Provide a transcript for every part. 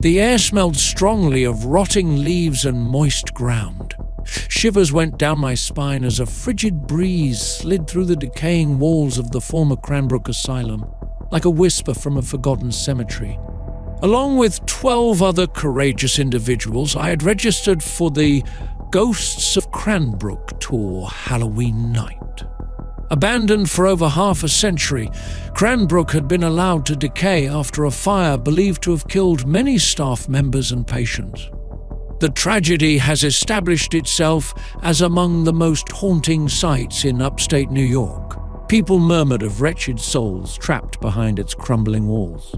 The air smelled strongly of rotting leaves and moist ground. Shivers went down my spine as a frigid breeze slid through the decaying walls of the former Cranbrook Asylum, like a whisper from a forgotten cemetery. Along with 12 other courageous individuals, I had registered for the Ghosts of Cranbrook tour Halloween night. Abandoned for over half a century, Cranbrook had been allowed to decay after a fire believed to have killed many staff members and patients. The tragedy has established itself as among the most haunting sights in upstate New York. People murmured of wretched souls trapped behind its crumbling walls,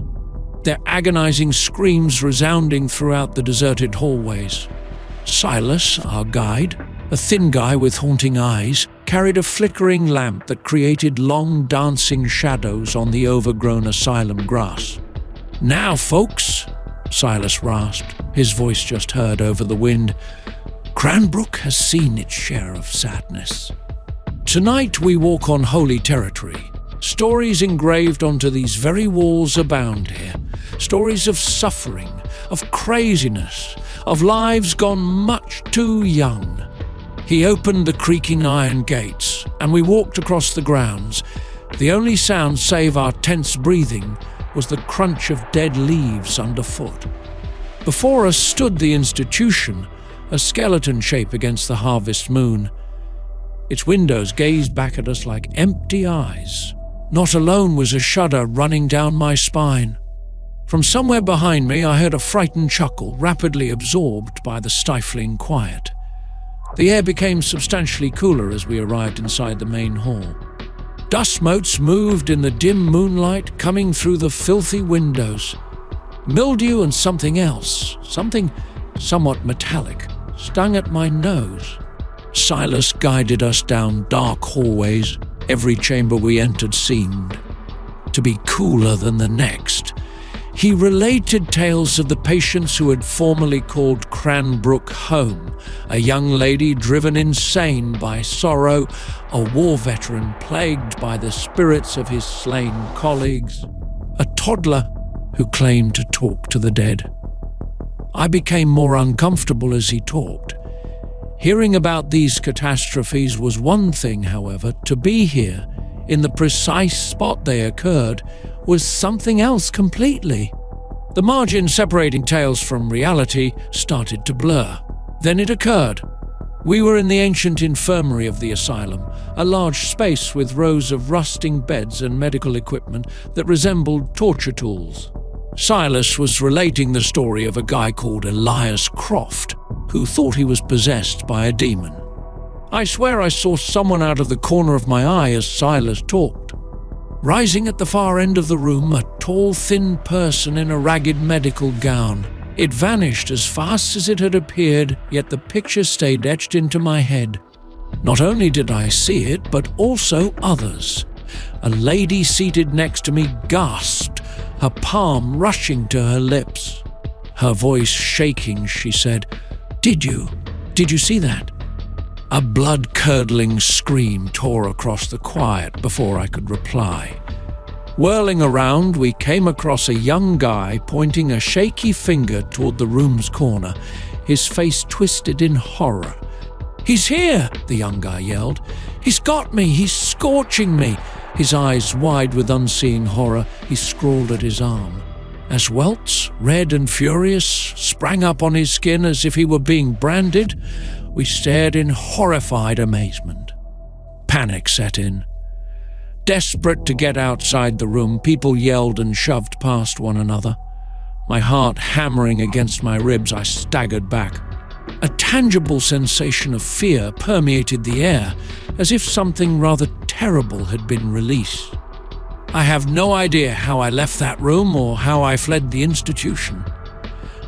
their agonizing screams resounding throughout the deserted hallways. Silas, our guide, a thin guy with haunting eyes, carried a flickering lamp that created long dancing shadows on the overgrown asylum grass. "Now, folks," Silas rasped, his voice just heard over the wind, "Cranbrook has seen its share of sadness. Tonight we walk on holy territory. Stories engraved onto these very walls abound here. Stories of suffering, of craziness, of lives gone much too young." He opened the creaking iron gates, and we walked across the grounds. The only sound save our tense breathing was the crunch of dead leaves underfoot. Before us stood the institution, a skeleton shape against the harvest moon. Its windows gazed back at us like empty eyes. Not alone was a shudder running down my spine. From somewhere behind me I heard a frightened chuckle, rapidly absorbed by the stifling quiet. The air became substantially cooler as we arrived inside the main hall. Dust motes moved in the dim moonlight coming through the filthy windows. Mildew and something else, something somewhat metallic, stung at my nose. Silas guided us down dark hallways. Every chamber we entered seemed to be cooler than the next. He related tales of the patients who had formerly called Cranbrook home, a young lady driven insane by sorrow, a war veteran plagued by the spirits of his slain colleagues, a toddler who claimed to talk to the dead. I became more uncomfortable as he talked. Hearing about these catastrophes was one thing, however. To be here, in the precise spot they occurred, was something else completely. The margin separating tales from reality started to blur. Then it occurred. We were in the ancient infirmary of the asylum, a large space with rows of rusting beds and medical equipment that resembled torture tools. Silas was relating the story of a guy called Elias Croft, who thought he was possessed by a demon. I swear I saw someone out of the corner of my eye as Silas talked. Rising at the far end of the room, a tall, thin person in a ragged medical gown. It vanished as fast as it had appeared, yet the picture stayed etched into my head. Not only did I see it, but also others. A lady seated next to me gasped, her palm rushing to her lips. Her voice shaking, she said, Did you see that?" A blood-curdling scream tore across the quiet before I could reply. Whirling around, we came across a young guy pointing a shaky finger toward the room's corner, his face twisted in horror. "He's here!" the young guy yelled. "He's got me! He's scorching me!" His eyes wide with unseeing horror, he scrawled at his arm. As welts, red and furious, sprang up on his skin as if he were being branded, we stared in horrified amazement. Panic set in. Desperate to get outside the room, people yelled and shoved past one another. My heart hammering against my ribs, I staggered back. A tangible sensation of fear permeated the air, as if something rather terrible had been released. I have no idea how I left that room or how I fled the institution.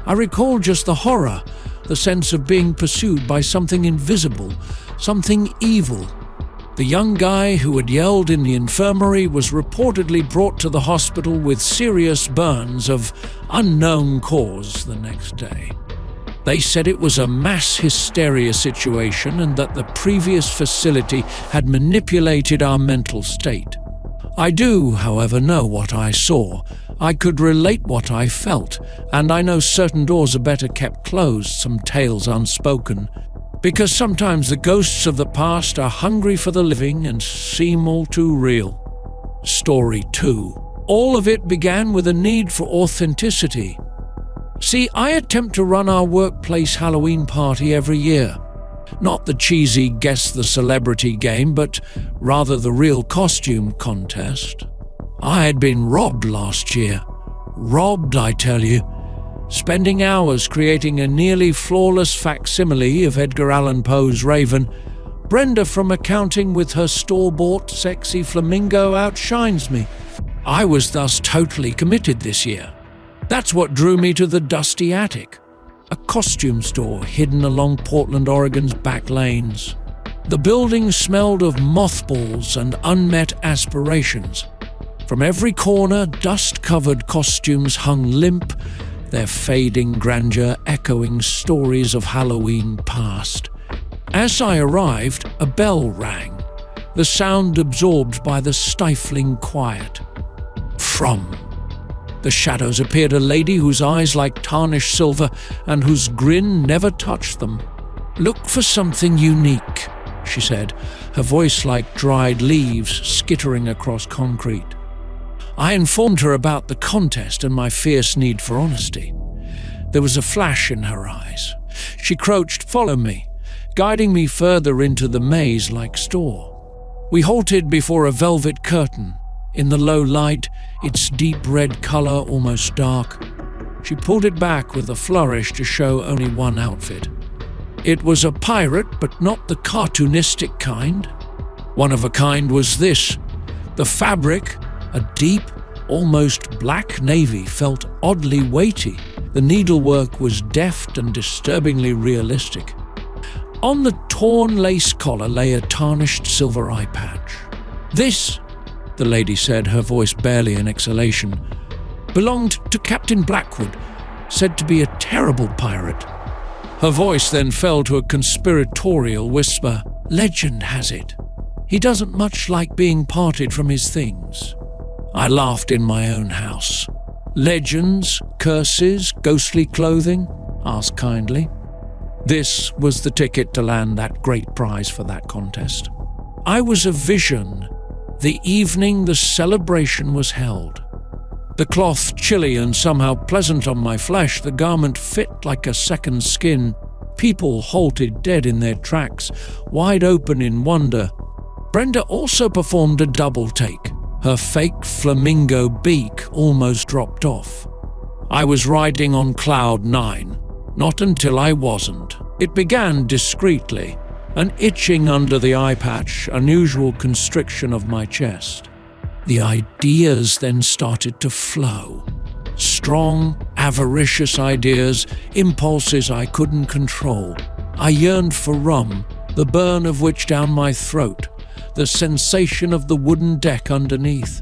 I recall just the horror, the sense of being pursued by something invisible, something evil. The young guy who had yelled in the infirmary was reportedly brought to the hospital with serious burns of unknown cause the next day. They said it was a mass hysteria situation and that the previous facility had manipulated our mental state. I do, however, know what I saw. I could relate what I felt, and I know certain doors are better kept closed, some tales unspoken, because sometimes the ghosts of the past are hungry for the living and seem all too real. Story 2. All of it began with a need for authenticity. See, I attempt to run our workplace Halloween party every year. Not the cheesy guess the celebrity game, but rather the real costume contest. I had been robbed last year. Robbed, I tell you. Spending hours creating a nearly flawless facsimile of Edgar Allan Poe's Raven, Brenda from accounting with her store-bought sexy flamingo outshines me. I was thus totally committed this year. That's what drew me to the dusty attic, a costume store hidden along Portland, Oregon's back lanes. The building smelled of mothballs and unmet aspirations. From every corner, dust-covered costumes hung limp, their fading grandeur echoing stories of Halloween past. As I arrived, a bell rang, the sound absorbed by the stifling quiet. From the shadows appeared a lady whose eyes like tarnished silver and whose grin never touched them. "Look for something unique," she said, her voice like dried leaves skittering across concrete. I informed her about the contest and my fierce need for honesty. There was a flash in her eyes. She crouched, "Follow me," guiding me further into the maze-like store. We halted before a velvet curtain. In the low light, its deep red color almost dark. She pulled it back with a flourish to show only one outfit. It was a pirate, but not the cartoonistic kind. One of a kind was this. The fabric, a deep, almost black navy, felt oddly weighty. The needlework was deft and disturbingly realistic. On the torn lace collar lay a tarnished silver eye patch. "This," the lady said, her voice barely an exhalation, "belonged to Captain Blackwood, said to be a terrible pirate." Her voice then fell to a conspiratorial whisper. "Legend has it, he doesn't much like being parted from his things." I laughed in my own house. "Legends, curses, ghostly clothing?" asked kindly. This was the ticket to land that great prize for that contest. I was a vision the evening the celebration was held. The cloth chilly and somehow pleasant on my flesh, the garment fit like a second skin. People halted dead in their tracks, wide open in wonder. Brenda also performed a double take. Her fake flamingo beak almost dropped off. I was riding on cloud 9, not until I wasn't. It began discreetly, an itching under the eye patch, unusual constriction of my chest. The ideas then started to flow. Strong, avaricious ideas, impulses I couldn't control. I yearned for rum, the burn of which down my throat, the sensation of the wooden deck underneath.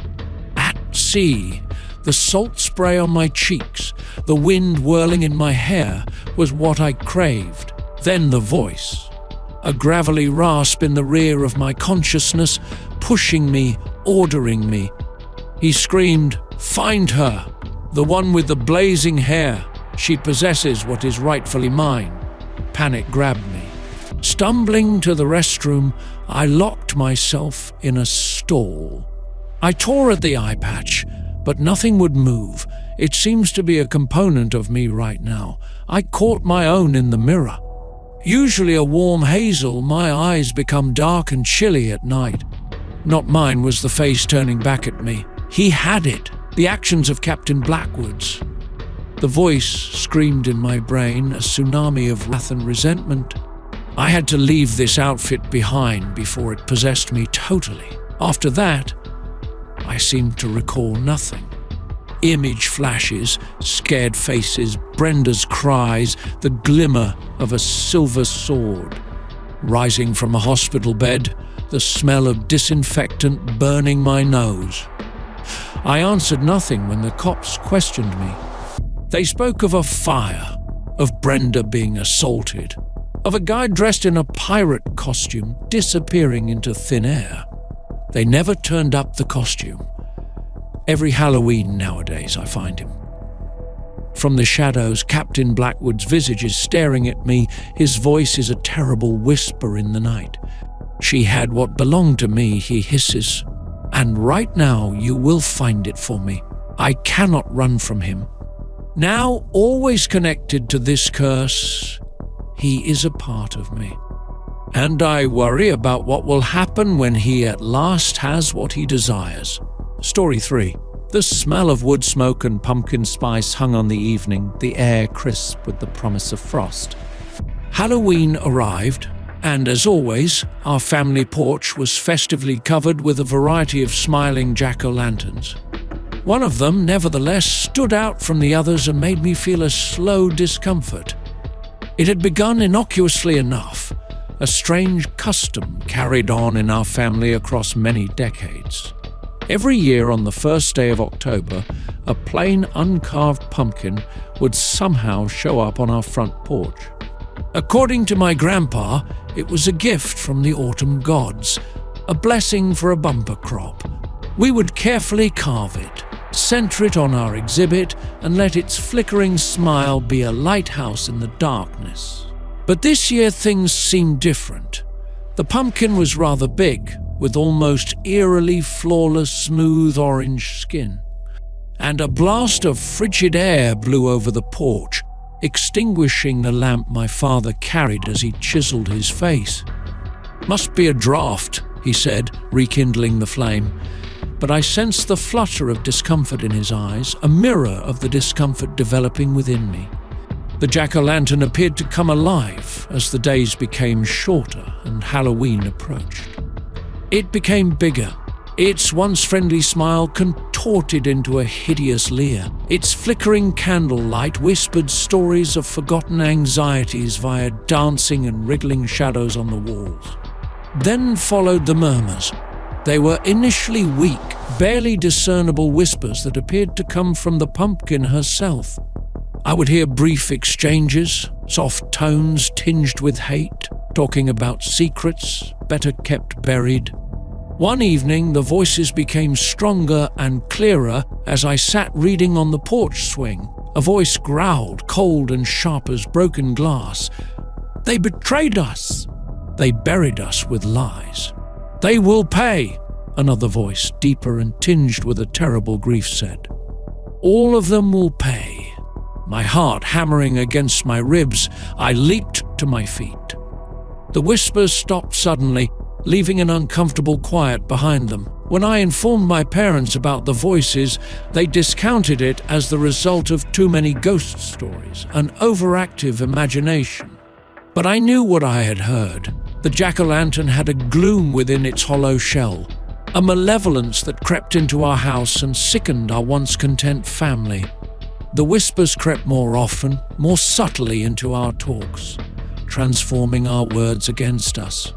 At sea, the salt spray on my cheeks, the wind whirling in my hair was what I craved. Then the voice, a gravelly rasp in the rear of my consciousness, pushing me, ordering me. He screamed, "Find her, the one with the blazing hair. She possesses what is rightfully mine." Panic grabbed me. Stumbling to the restroom, I locked myself in a stall. I tore at the eye patch, but nothing would move. It seems to be a component of me right now. I caught my own in the mirror. Usually a warm hazel, my eyes become dark and chilly at night. Not mine was the face turning back at me. He had it, the actions of Captain Blackwood's. The voice screamed in my brain, a tsunami of wrath and resentment. I had to leave this outfit behind before it possessed me totally. After that, I seemed to recall nothing. Image flashes, scared faces, Brenda's cries, the glimmer of a silver sword. Rising from a hospital bed, the smell of disinfectant burning my nose. I answered nothing when the cops questioned me. They spoke of a fire, of Brenda being assaulted, of a guy dressed in a pirate costume disappearing into thin air. They never turned up the costume. Every Halloween nowadays I find him. From the shadows, Captain Blackwood's visage is staring at me. His voice is a terrible whisper in the night. "She had what belonged to me," he hisses, "and right now you will find it for me. I cannot run from him." Now, always connected to this curse, he is a part of me. And I worry about what will happen when he at last has what he desires. Story 3. The smell of wood smoke and pumpkin spice hung on the evening, the air crisp with the promise of frost. Halloween arrived, and as always, our family porch was festively covered with a variety of smiling jack-o'-lanterns. One of them, nevertheless, stood out from the others and made me feel a slow discomfort. It had begun innocuously enough, a strange custom carried on in our family across many decades. Every year on the first day of October, a plain uncarved pumpkin would somehow show up on our front porch. According to my grandpa, it was a gift from the autumn gods, a blessing for a bumper crop. We would carefully carve it, center it on our exhibit, and let its flickering smile be a lighthouse in the darkness. But this year things seemed different. The pumpkin was rather big, with almost eerily flawless smooth orange skin. And a blast of frigid air blew over the porch, extinguishing the lamp my father carried as he chiseled his face. "Must be a draught," he said, rekindling the flame. But I sensed the flutter of discomfort in his eyes, a mirror of the discomfort developing within me. The jack-o'-lantern appeared to come alive as the days became shorter and Halloween approached. It became bigger. Its once friendly smile contorted into a hideous leer. Its flickering candlelight whispered stories of forgotten anxieties via dancing and wriggling shadows on the walls. Then followed the murmurs. They were initially weak, barely discernible whispers that appeared to come from the pumpkin herself. I would hear brief exchanges, soft tones tinged with hate, talking about secrets better kept buried. One evening, the voices became stronger and clearer as I sat reading on the porch swing. A voice growled, cold and sharp as broken glass. "They betrayed us. They buried us with lies. They will pay," another voice, deeper and tinged with a terrible grief, said. "All of them will pay." My heart hammering against my ribs, I leaped to my feet. The whispers stopped suddenly, leaving an uncomfortable quiet behind them. When I informed my parents about the voices, they discounted it as the result of too many ghost stories, an overactive imagination. But I knew what I had heard. The jack-o'-lantern had a gloom within its hollow shell, a malevolence that crept into our house and sickened our once content family. The whispers crept more often, more subtly into our talks, transforming our words against us.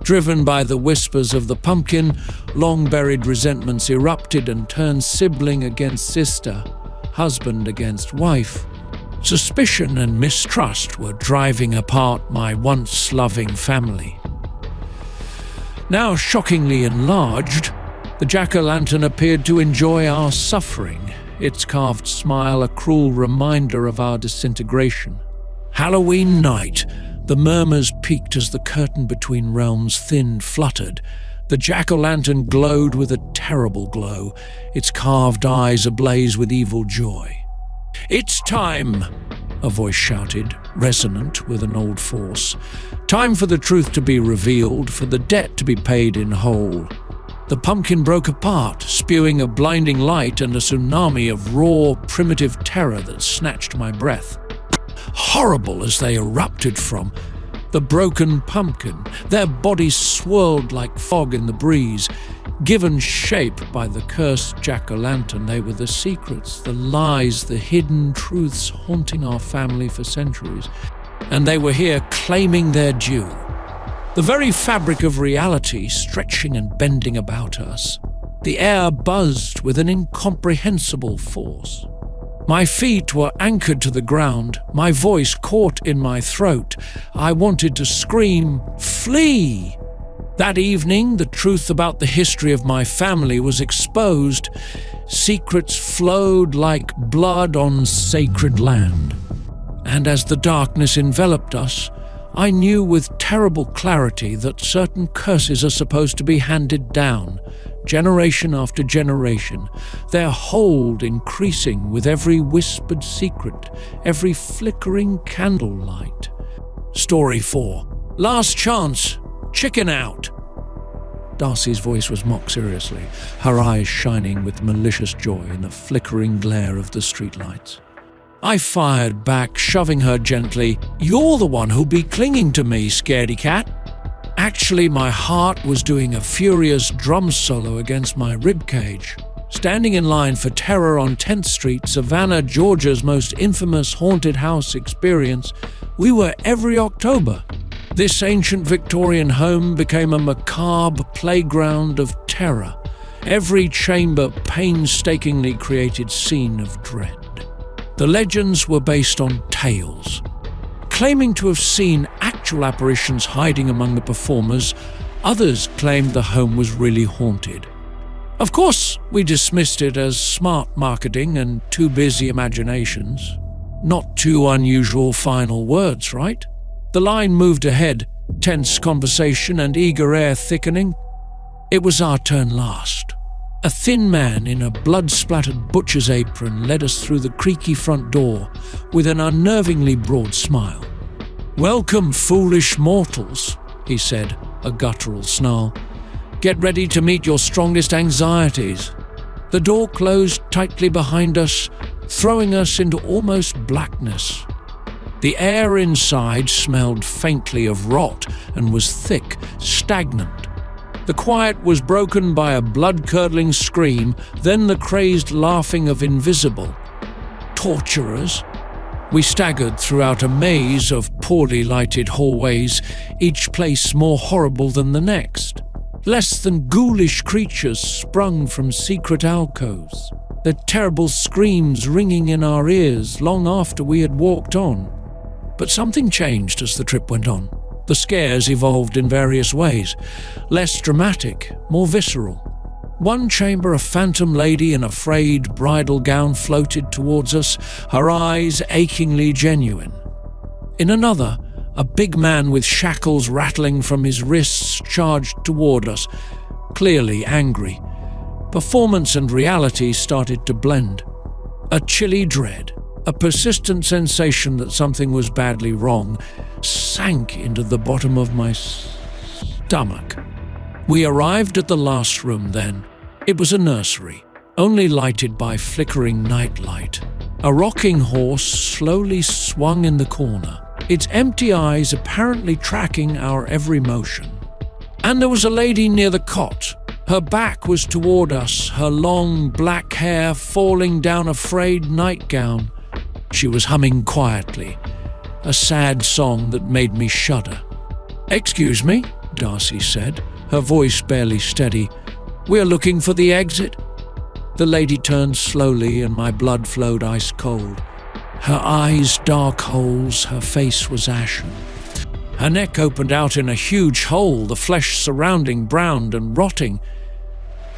Driven by the whispers of the pumpkin, long-buried resentments erupted and turned sibling against sister, husband against wife. Suspicion and mistrust were driving apart my once loving family. Now shockingly enlarged, the jack-o'-lantern appeared to enjoy our suffering, its carved smile a cruel reminder of our disintegration. Halloween night, the murmurs peaked as the curtain between realms thinned, fluttered. The jack-o'-lantern glowed with a terrible glow, its carved eyes ablaze with evil joy. "It's time," a voice shouted, resonant with an old force. "Time for the truth to be revealed, for the debt to be paid in whole." The pumpkin broke apart, spewing a blinding light and a tsunami of raw, primitive terror that snatched my breath. Horrible as they erupted from the broken pumpkin, their bodies swirled like fog in the breeze. Given shape by the cursed jack-o'-lantern, they were the secrets, the lies, the hidden truths haunting our family for centuries. And they were here claiming their due. The very fabric of reality stretching and bending about us. The air buzzed with an incomprehensible force. My feet were anchored to the ground, my voice caught in my throat. I wanted to scream, "Flee!" That evening, the truth about the history of my family was exposed. Secrets flowed like blood on sacred land. And as the darkness enveloped us, I knew with terrible clarity that certain curses are supposed to be handed down, generation after generation, their hold increasing with every whispered secret, every flickering candlelight. Story 4. Last chance. Chicken out. Darcy's voice was mock seriously, her eyes shining with malicious joy in the flickering glare of the streetlights. I fired back, shoving her gently. You're the one who'll be clinging to me, scaredy cat. Actually, my heart was doing a furious drum solo against my ribcage. Standing in line for terror on 10th Street, Savannah, Georgia's most infamous haunted house experience, we were every October. This ancient Victorian home became a macabre playground of terror, every chamber painstakingly created scene of dread. The legends were based on tales. Claiming to have seen actual apparitions hiding among the performers, others claimed the home was really haunted. Of course, we dismissed it as smart marketing and too busy imaginations. Not too unusual final words, right? The line moved ahead, tense conversation and eager air thickening. It was our turn last. A thin man in a blood-splattered butcher's apron led us through the creaky front door with an unnervingly broad smile. "Welcome, foolish mortals," he said, a guttural snarl. "Get ready to meet your strongest anxieties." The door closed tightly behind us, throwing us into almost blackness. The air inside smelled faintly of rot and was thick, stagnant. The quiet was broken by a blood-curdling scream, then the crazed laughing of invisible torturers. We staggered throughout a maze of poorly lighted hallways, each place more horrible than the next. Less than ghoulish creatures sprung from secret alcoves, their terrible screams ringing in our ears long after we had walked on. But something changed as the trip went on. The scares evolved in various ways, less dramatic, more visceral. One chamber, a phantom lady in a frayed bridal gown floated towards us, her eyes achingly genuine. In another, a big man with shackles rattling from his wrists charged toward us, clearly angry. Performance and reality started to blend. A chilly dread, a persistent sensation that something was badly wrong, sank into the bottom of my stomach. We arrived at the last room then. It was a nursery, only lighted by flickering nightlight. A rocking horse slowly swung in the corner, its empty eyes apparently tracking our every motion. And there was a lady near the cot. Her back was toward us, her long black hair falling down a frayed nightgown. She was humming quietly, a sad song that made me shudder. "Excuse me," Darcy said, her voice barely steady. "We're looking for the exit." The lady turned slowly and my blood flowed ice cold. Her eyes dark holes, her face was ashen. Her neck opened out in a huge hole, the flesh surrounding browned and rotting.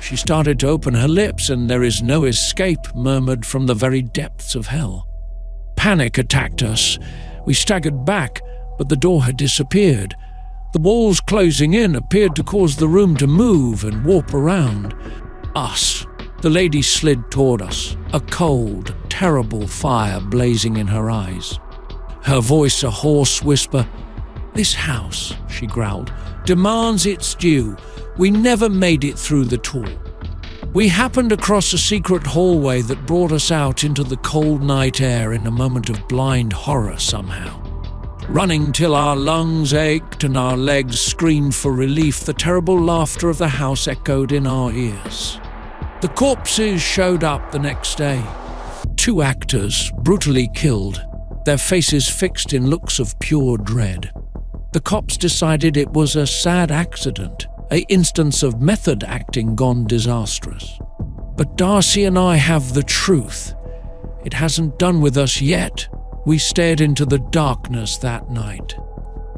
She started to open her lips and "There is no escape," murmured from the very depths of hell. Panic attacked us. We staggered back, but the door had disappeared. The walls closing in appeared to cause the room to move and warp around us. The lady slid toward us, a cold, terrible fire blazing in her eyes. Her voice a hoarse whisper. "This house," she growled, "demands its due. We never made it through the tour. We happened across a secret hallway that brought us out into the cold night air in a moment of blind horror somehow. Running till our lungs ached and our legs screamed for relief, the terrible laughter of the house echoed in our ears. The corpses showed up the next day. 2 actors, brutally killed, their faces fixed in looks of pure dread. The cops decided it was a sad accident, an instance of method acting gone disastrous. But Darcy and I have the truth. It hasn't done with us yet. We stared into the darkness that night.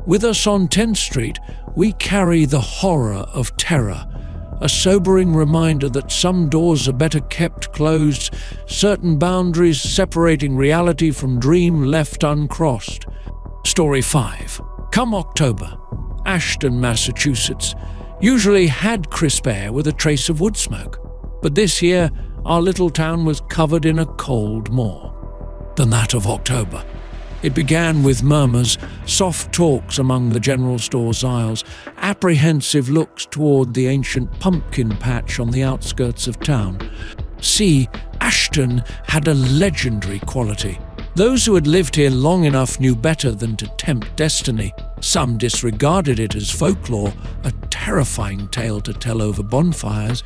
With us on 10th Street, we carry the horror of terror, a sobering reminder that some doors are better kept closed, certain boundaries separating reality from dream left uncrossed. Story 5. Come October, Ashton, Massachusetts, usually had crisp air with a trace of wood smoke, but this year our little town was covered in a cold more than that of October. It began with murmurs, soft talks among the general store's aisles, apprehensive looks toward the ancient pumpkin patch on the outskirts of town. See, Ashton had a legendary quality. Those who had lived here long enough knew better than to tempt destiny. Some disregarded it as folklore, a terrifying tale to tell over bonfires.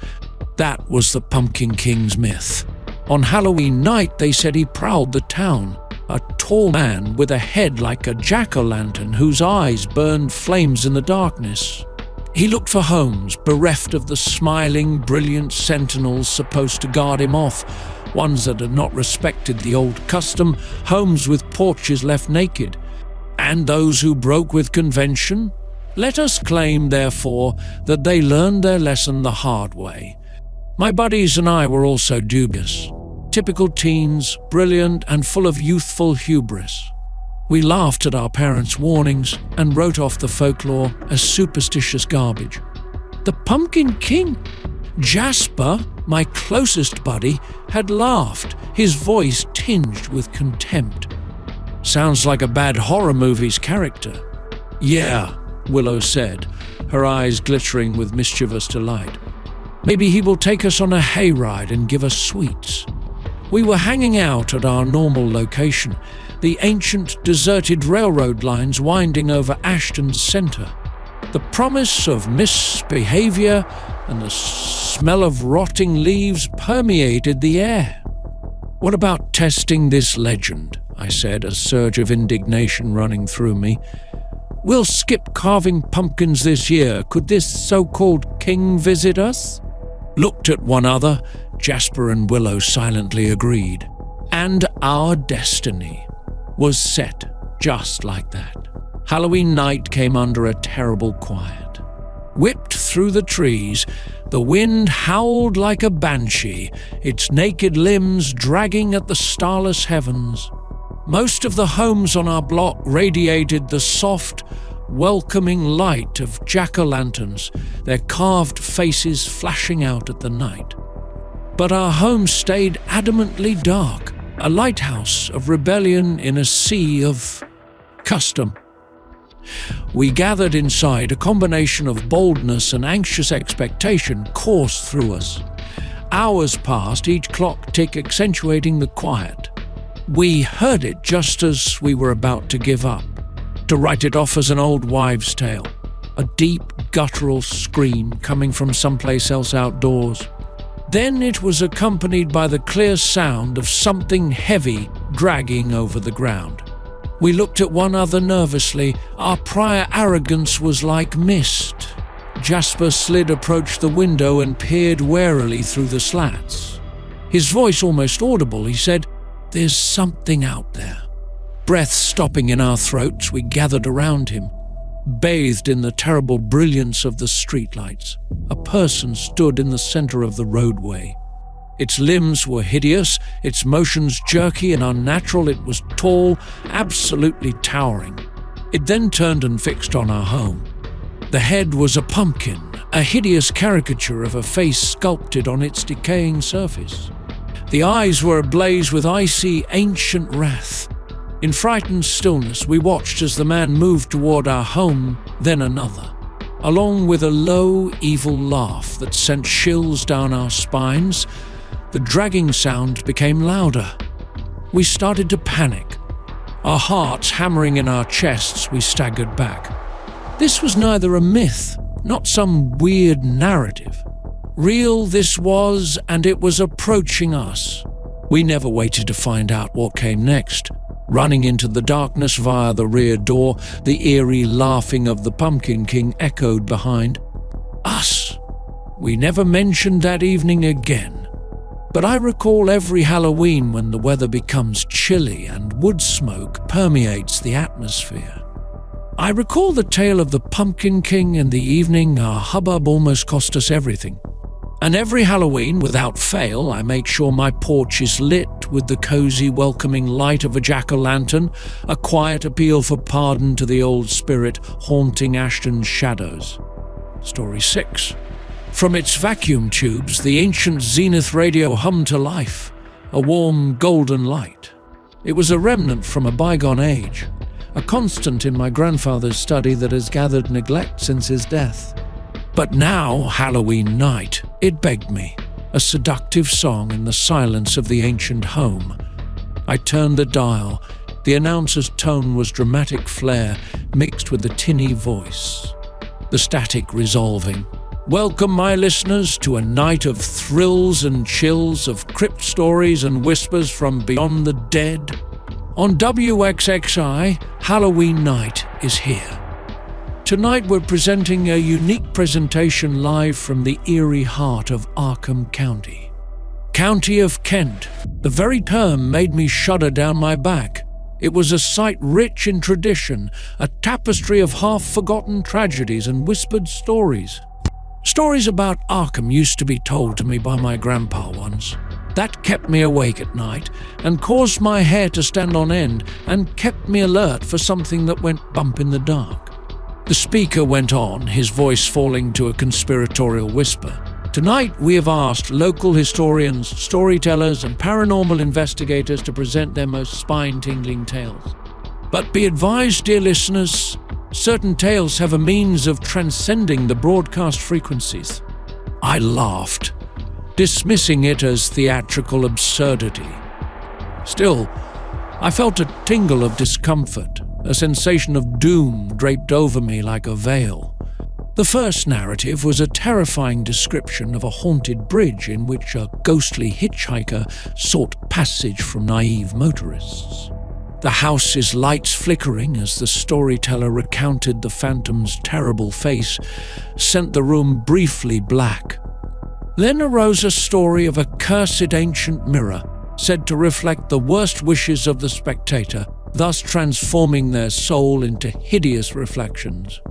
That was the Pumpkin King's myth. On Halloween night, they said he prowled the town, a tall man with a head like a jack-o'-lantern whose eyes burned flames in the darkness. He looked for homes bereft of the smiling, brilliant sentinels supposed to guard him off, ones that had not respected the old custom, homes with porches left naked. And those who broke with convention? Let us claim, therefore, that they learned their lesson the hard way. My buddies and I were also dubious. Typical teens, brilliant and full of youthful hubris. We laughed at our parents' warnings and wrote off the folklore as superstitious garbage. The Pumpkin King? Jasper, my closest buddy, had laughed, his voice tinged with contempt. Sounds like a bad horror movie's character. Yeah, Willow said, her eyes glittering with mischievous delight. Maybe he will take us on a hayride and give us sweets. We were hanging out at our normal location, the ancient deserted railroad lines winding over Ashton's center. The promise of misbehavior and the smell of rotting leaves permeated the air. What about testing this legend? I said, a surge of indignation running through me. We'll skip carving pumpkins this year. Could this so-called king visit us? Looked at one another. Jasper and Willow silently agreed. And our destiny was set just like that. Halloween night came under a terrible quiet. Whipped through the trees, the wind howled like a banshee, its naked limbs dragging at the starless heavens. Most of the homes on our block radiated the soft, welcoming light of jack-o'-lanterns, their carved faces flashing out at the night. But our home stayed adamantly dark, a lighthouse of rebellion in a sea of custom. We gathered inside, a combination of boldness and anxious expectation coursed through us. Hours passed, each clock tick accentuating the quiet. We heard it just as we were about to give up, to write it off as an old wives' tale, a deep, guttural scream coming from someplace else outdoors. Then it was accompanied by the clear sound of something heavy dragging over the ground. We looked at one another nervously. Our prior arrogance was like mist. Jasper approached the window and peered warily through the slats. His voice almost audible, he said, "There's something out there." Breath stopping in our throats, we gathered around him. Bathed in the terrible brilliance of the streetlights, a person stood in the center of the roadway. Its limbs were hideous, its motions jerky and unnatural. It was tall, absolutely towering. It then turned and fixed on our home. The head was a pumpkin, a hideous caricature of a face sculpted on its decaying surface. The eyes were ablaze with icy, ancient wrath. In frightened stillness, we watched as the man moved toward our home, then another, along with a low, evil laugh that sent chills down our spines. The dragging sound became louder. We started to panic. Our hearts hammering in our chests, we staggered back. This was neither a myth, not some weird narrative. Real this was, and it was approaching us. We never waited to find out what came next. Running into the darkness via the rear door, the eerie laughing of the Pumpkin King echoed behind us. We never mentioned that evening again. But I recall every Halloween when the weather becomes chilly and wood smoke permeates the atmosphere. I recall the tale of the Pumpkin King in the evening. Our hubbub almost cost us everything. And every Halloween, without fail, I make sure my porch is lit with the cozy, welcoming light of a jack-o'-lantern, a quiet appeal for pardon to the old spirit haunting Ashton's shadows. Story 6. From its vacuum tubes, the ancient Zenith radio hummed to life, a warm, golden light. It was a remnant from a bygone age, a constant in my grandfather's study that has gathered neglect since his death. But now, Halloween night, it begged me, a seductive song in the silence of the ancient home. I turned the dial. The announcer's tone was dramatic flair mixed with a tinny voice. The static resolving. Welcome, my listeners, to a night of thrills and chills, of crypt stories and whispers from beyond the dead. On WXXI, Halloween night is here. Tonight we're presenting a unique presentation live from the eerie heart of Arkham County. County of Kent. The very term made me shudder down my back. It was a site rich in tradition, a tapestry of half-forgotten tragedies and whispered stories. Stories about Arkham used to be told to me by my grandpa once. That kept me awake at night and caused my hair to stand on end and kept me alert for something that went bump in the dark. The speaker went on, his voice falling to a conspiratorial whisper. Tonight we have asked local historians, storytellers, and paranormal investigators to present their most spine-tingling tales. But be advised, dear listeners, certain tales have a means of transcending the broadcast frequencies. I laughed, dismissing it as theatrical absurdity. Still, I felt a tingle of discomfort, a sensation of doom draped over me like a veil. The first narrative was a terrifying description of a haunted bridge in which a ghostly hitchhiker sought passage from naive motorists. The house's lights flickering as the storyteller recounted the phantom's terrible face sent the room briefly black. Then arose a story of a cursed ancient mirror, said to reflect the worst wishes of the spectator, thus transforming their soul into hideous reflections.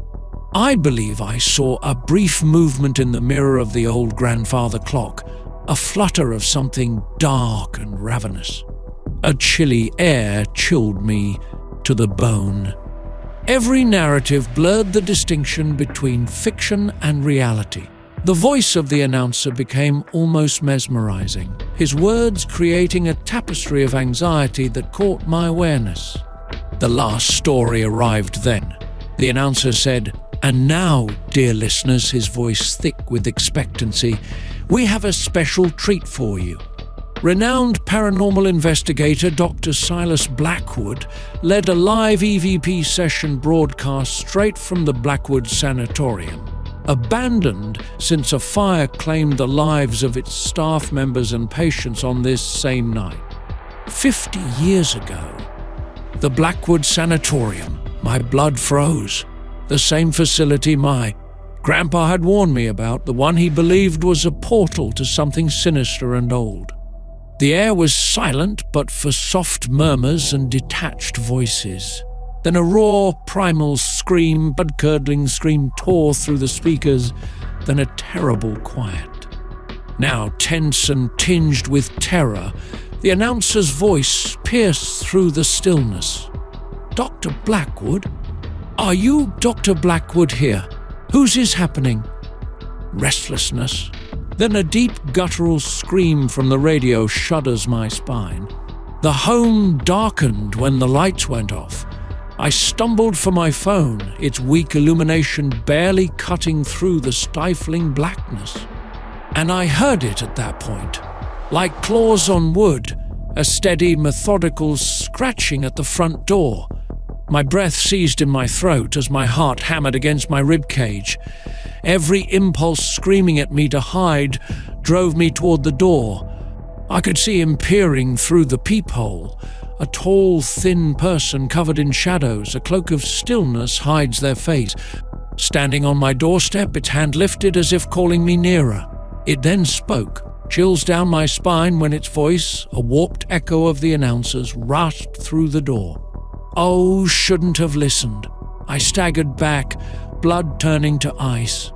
I believe I saw a brief movement in the mirror of the old grandfather clock, a flutter of something dark and ravenous. A chilly air chilled me to the bone. Every narrative blurred the distinction between fiction and reality. The voice of the announcer became almost mesmerizing, his words creating a tapestry of anxiety that caught my awareness. The last story arrived then. The announcer said, "And now, dear listeners," his voice thick with expectancy, "we have a special treat for you." Renowned paranormal investigator Dr. Silas Blackwood led a live EVP session broadcast straight from the Blackwood Sanatorium. Abandoned since a fire claimed the lives of its staff members and patients on this same night. 50 years ago. The Blackwood Sanatorium. My blood froze. The same facility my grandpa had warned me about, the one he believed was a portal to something sinister and old. The air was silent but for soft murmurs and detached voices. Then a raw, primal scream, blood-curdling scream tore through the speakers, then a terrible quiet. Now tense and tinged with terror, the announcer's voice pierced through the stillness. "Dr. Blackwood? Are you Dr. Blackwood here? Whose is happening?" Restlessness. Then a deep guttural scream from the radio shudders my spine. The home darkened when the lights went off. I stumbled for my phone, its weak illumination barely cutting through the stifling blackness. And I heard it at that point, like claws on wood, a steady, methodical scratching at the front door. My breath seized in my throat as my heart hammered against my ribcage. Every impulse screaming at me to hide drove me toward the door. I could see him peering through the peephole. A tall, thin person covered in shadows, a cloak of stillness hides their face. Standing on my doorstep, its hand lifted as if calling me nearer. It then spoke, chills down my spine when its voice, a warped echo of the announcer's, rushed through the door. Oh, shouldn't have listened. I staggered back, blood turning to ice.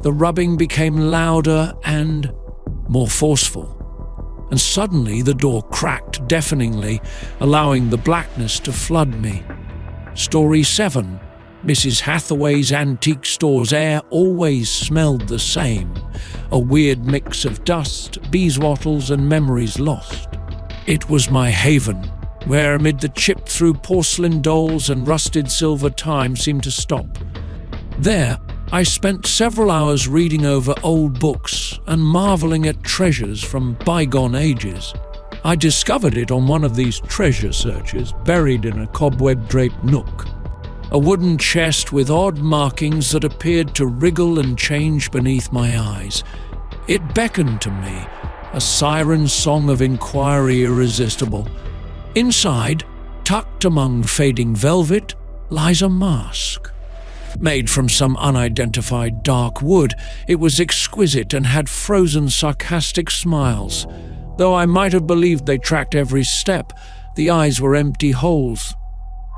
The rubbing became louder and more forceful. And suddenly the door cracked deafeningly, allowing the blackness to flood me. Story 7. Mrs. Hathaway's antique store's air always smelled the same, a weird mix of dust, beeswattles, and memories lost. It was my haven, where amid the chipped-through porcelain dolls and rusted silver time seemed to stop. There, I spent several hours reading over old books and marveling at treasures from bygone ages. I discovered it on one of these treasure searches, buried in a cobweb-draped nook. A wooden chest with odd markings that appeared to wriggle and change beneath my eyes. It beckoned to me, a siren song of inquiry irresistible. Inside, tucked among fading velvet, lies a mask. Made from some unidentified dark wood, it was exquisite and had frozen sarcastic smiles. Though I might have believed they tracked every step, the eyes were empty holes.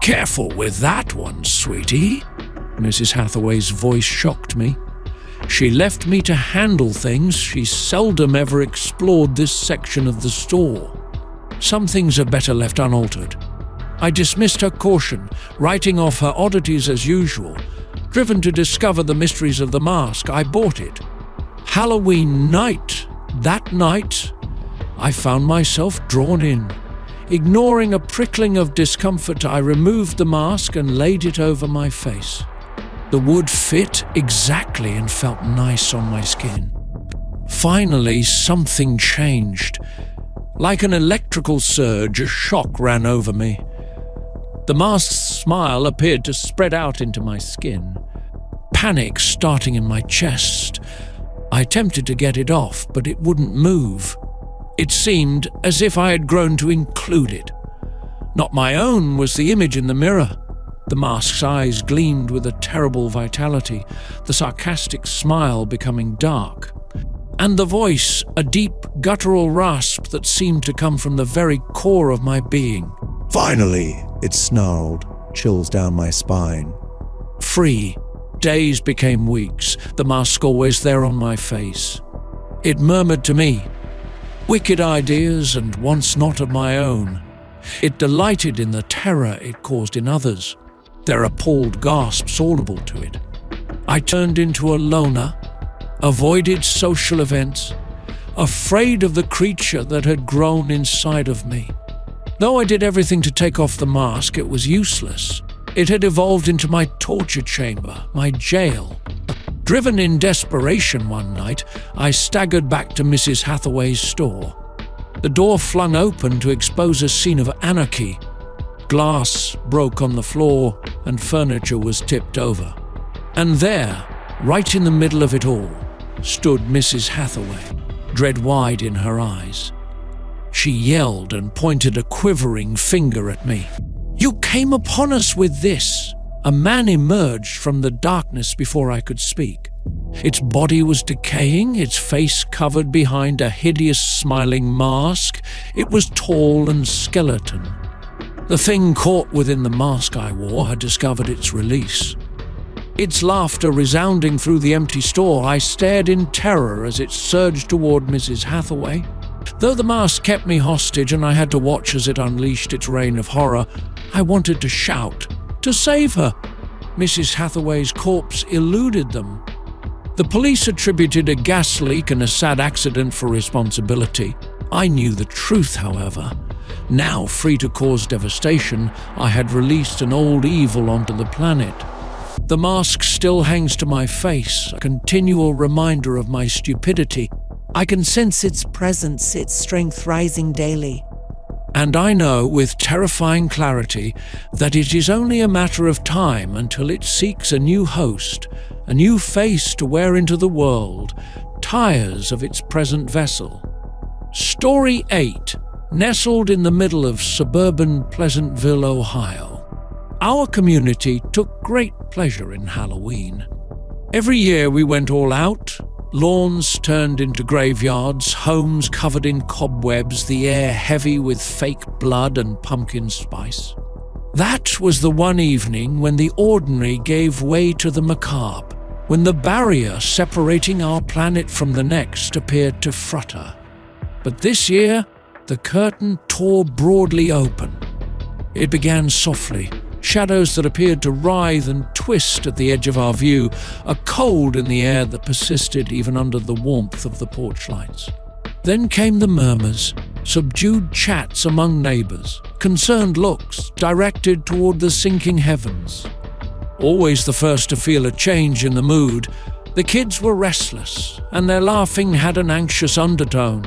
"Careful with that one, sweetie." Mrs. Hathaway's voice shocked me. She left me to handle things. She seldom ever explored this section of the store. Some things are better left unaltered. I dismissed her caution, writing off her oddities as usual. Driven to discover the mysteries of the mask, I bought it. Halloween night, that night, I found myself drawn in. Ignoring a prickling of discomfort, I removed the mask and laid it over my face. The wood fit exactly and felt nice on my skin. Finally, something changed. Like an electrical surge, a shock ran over me. The mask's smile appeared to spread out into my skin. Panic starting in my chest. I attempted to get it off, but it wouldn't move. It seemed as if I had grown to include it. Not my own was the image in the mirror. The mask's eyes gleamed with a terrible vitality, the sarcastic smile becoming dark. And the voice, a deep, guttural rasp that seemed to come from the very core of my being. "Finally," it snarled, chills down my spine. Free. Days became weeks, the mask always there on my face. It murmured to me, wicked ideas and wants not of my own. It delighted in the terror it caused in others, their appalled gasps audible to it. I turned into a loner, avoided social events, afraid of the creature that had grown inside of me. Though I did everything to take off the mask, it was useless. It had evolved into my torture chamber, my jail. Driven in desperation one night, I staggered back to Mrs. Hathaway's store. The door flung open to expose a scene of anarchy. Glass broke on the floor and furniture was tipped over. And there, right in the middle of it all, stood Mrs. Hathaway, dread wide in her eyes. She yelled and pointed a quivering finger at me. "You came upon us with this!" A man emerged from the darkness before I could speak. Its body was decaying, its face covered behind a hideous smiling mask. It was tall and skeleton. The thing caught within the mask I wore had discovered its release. Its laughter resounding through the empty store, I stared in terror as it surged toward Mrs. Hathaway. Though the mask kept me hostage and I had to watch as it unleashed its reign of horror, I wanted to shout, to save her. Mrs. Hathaway's corpse eluded them. The police attributed a gas leak and a sad accident for responsibility. I knew the truth, however. Now, free to cause devastation, I had released an old evil onto the planet. The mask still hangs to my face, a continual reminder of my stupidity. I can sense its presence, its strength rising daily. And I know with terrifying clarity that it is only a matter of time until it seeks a new host, a new face to wear into the world, tires of its present vessel. Story 8, nestled in the middle of suburban Pleasantville, Ohio. Our community took great pleasure in Halloween. Every year we went all out. Lawns turned into graveyards, homes covered in cobwebs, the air heavy with fake blood and pumpkin spice. That was the one evening when the ordinary gave way to the macabre, when the barrier separating our planet from the next appeared to flutter. But this year, the curtain tore broadly open. It began softly, shadows that appeared to writhe and twist at the edge of our view, a cold in the air that persisted even under the warmth of the porch lights. Then came the murmurs, subdued chats among neighbors, concerned looks directed toward the sinking heavens. Always the first to feel a change in the mood, the kids were restless, and their laughing had an anxious undertone.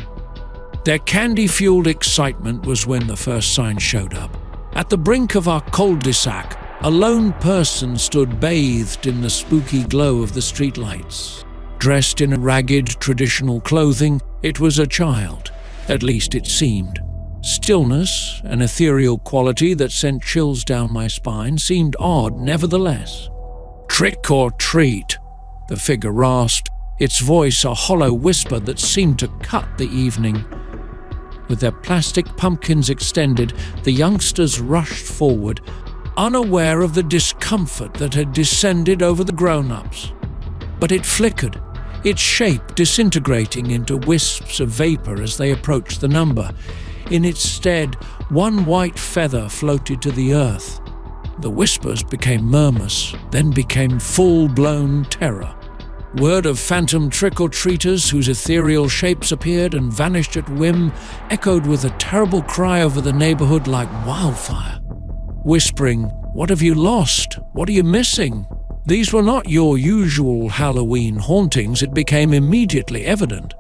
Their candy-fueled excitement was when the first sign showed up. At the brink of our cul-de-sac, a lone person stood bathed in the spooky glow of the streetlights. Dressed in ragged, traditional clothing, it was a child. At least it seemed. Stillness, an ethereal quality that sent chills down my spine, seemed odd nevertheless. "Trick or treat," the figure rasped, its voice a hollow whisper that seemed to cut the evening. With their plastic pumpkins extended, the youngsters rushed forward, unaware of the discomfort that had descended over the grown-ups. But it flickered, its shape disintegrating into wisps of vapor as they approached the number. In its stead, one white feather floated to the earth. The whispers became murmurs, then became full-blown terror. Word of phantom trick-or-treaters whose ethereal shapes appeared and vanished at whim echoed with a terrible cry over the neighborhood like wildfire. Whispering, "What have you lost? What are you missing?" These were not your usual Halloween hauntings, it became immediately evident.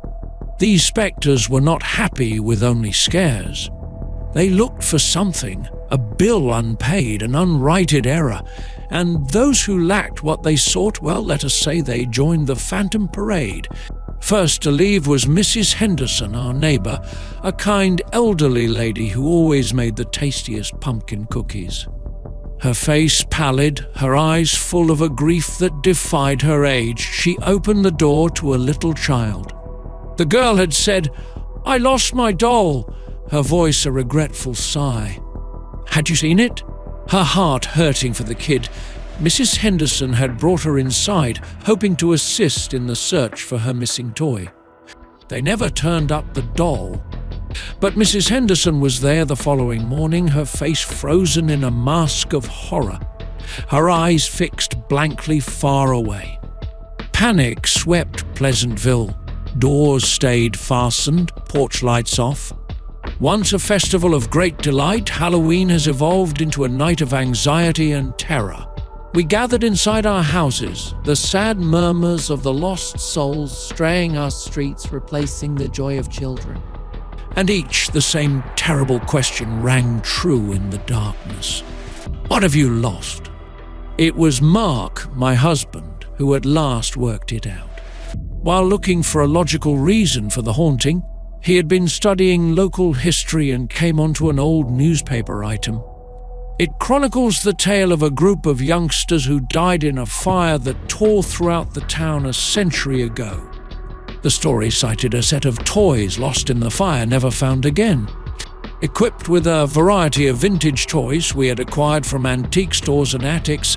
These specters were not happy with only scares. They looked for something, a bill unpaid, an unrighted error, and those who lacked what they sought, well, let us say they joined the phantom parade. First to leave was Mrs. Henderson, our neighbor, a kind elderly lady who always made the tastiest pumpkin cookies. Her face pallid, her eyes full of a grief that defied her age, she opened the door to a little child. The girl had said, "I lost my doll," her voice a regretful sigh. Had you seen it? Her heart hurting for the kid, Mrs. Henderson had brought her inside, hoping to assist in the search for her missing toy. They never turned up the doll. But Mrs. Henderson was there the following morning, her face frozen in a mask of horror, her eyes fixed blankly far away. Panic swept Pleasantville. Doors stayed fastened, porch lights off. Once a festival of great delight, Halloween has evolved into a night of anxiety and terror. We gathered inside our houses, the sad murmurs of the lost souls straying our streets, replacing the joy of children. And each the same terrible question rang true in the darkness. What have you lost? It was Mark, my husband, who at last worked it out. While looking for a logical reason for the haunting, he had been studying local history and came onto an old newspaper item. It chronicles the tale of a group of youngsters who died in a fire that tore throughout the town a century ago. The story cited a set of toys lost in the fire, never found again. Equipped with a variety of vintage toys we had acquired from antique stores and attics,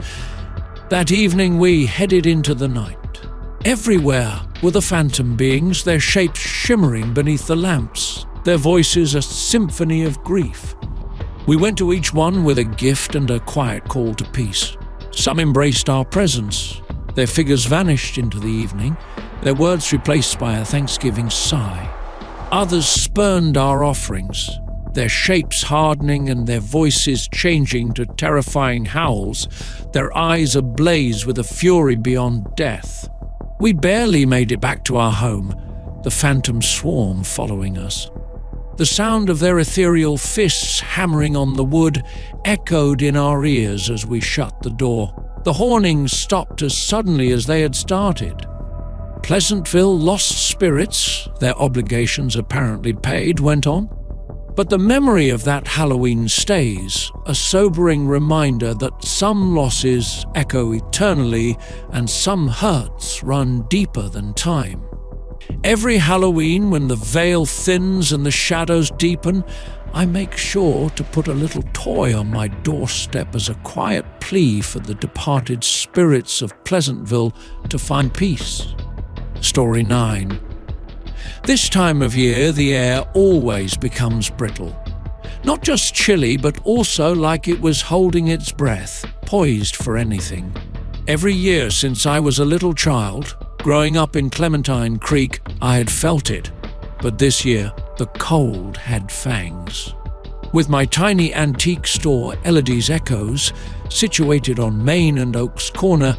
that evening we headed into the night. Everywhere were the phantom beings, their shapes shimmering beneath the lamps, their voices a symphony of grief. We went to each one with a gift and a quiet call to peace. Some embraced our presence. Their figures vanished into the evening, their words replaced by a thanksgiving sigh. Others spurned our offerings, their shapes hardening and their voices changing to terrifying howls, their eyes ablaze with a fury beyond death. We barely made it back to our home, the phantom swarm following us. The sound of their ethereal fists hammering on the wood echoed in our ears as we shut the door. The hornings stopped as suddenly as they had started. Pleasantville lost spirits, their obligations apparently paid, went on. But the memory of that Halloween stays, a sobering reminder that some losses echo eternally and some hurts run deeper than time. Every Halloween, when the veil thins and the shadows deepen, I make sure to put a little toy on my doorstep as a quiet plea for the departed spirits of Pleasantville to find peace. Story 9. This time of year, the air always becomes brittle. Not just chilly, but also like it was holding its breath, poised for anything. Every year since I was a little child, growing up in Clementine Creek, I had felt it. But this year, the cold had fangs. With my tiny antique store, Elodie's Echoes, situated on Main and Oaks Corner,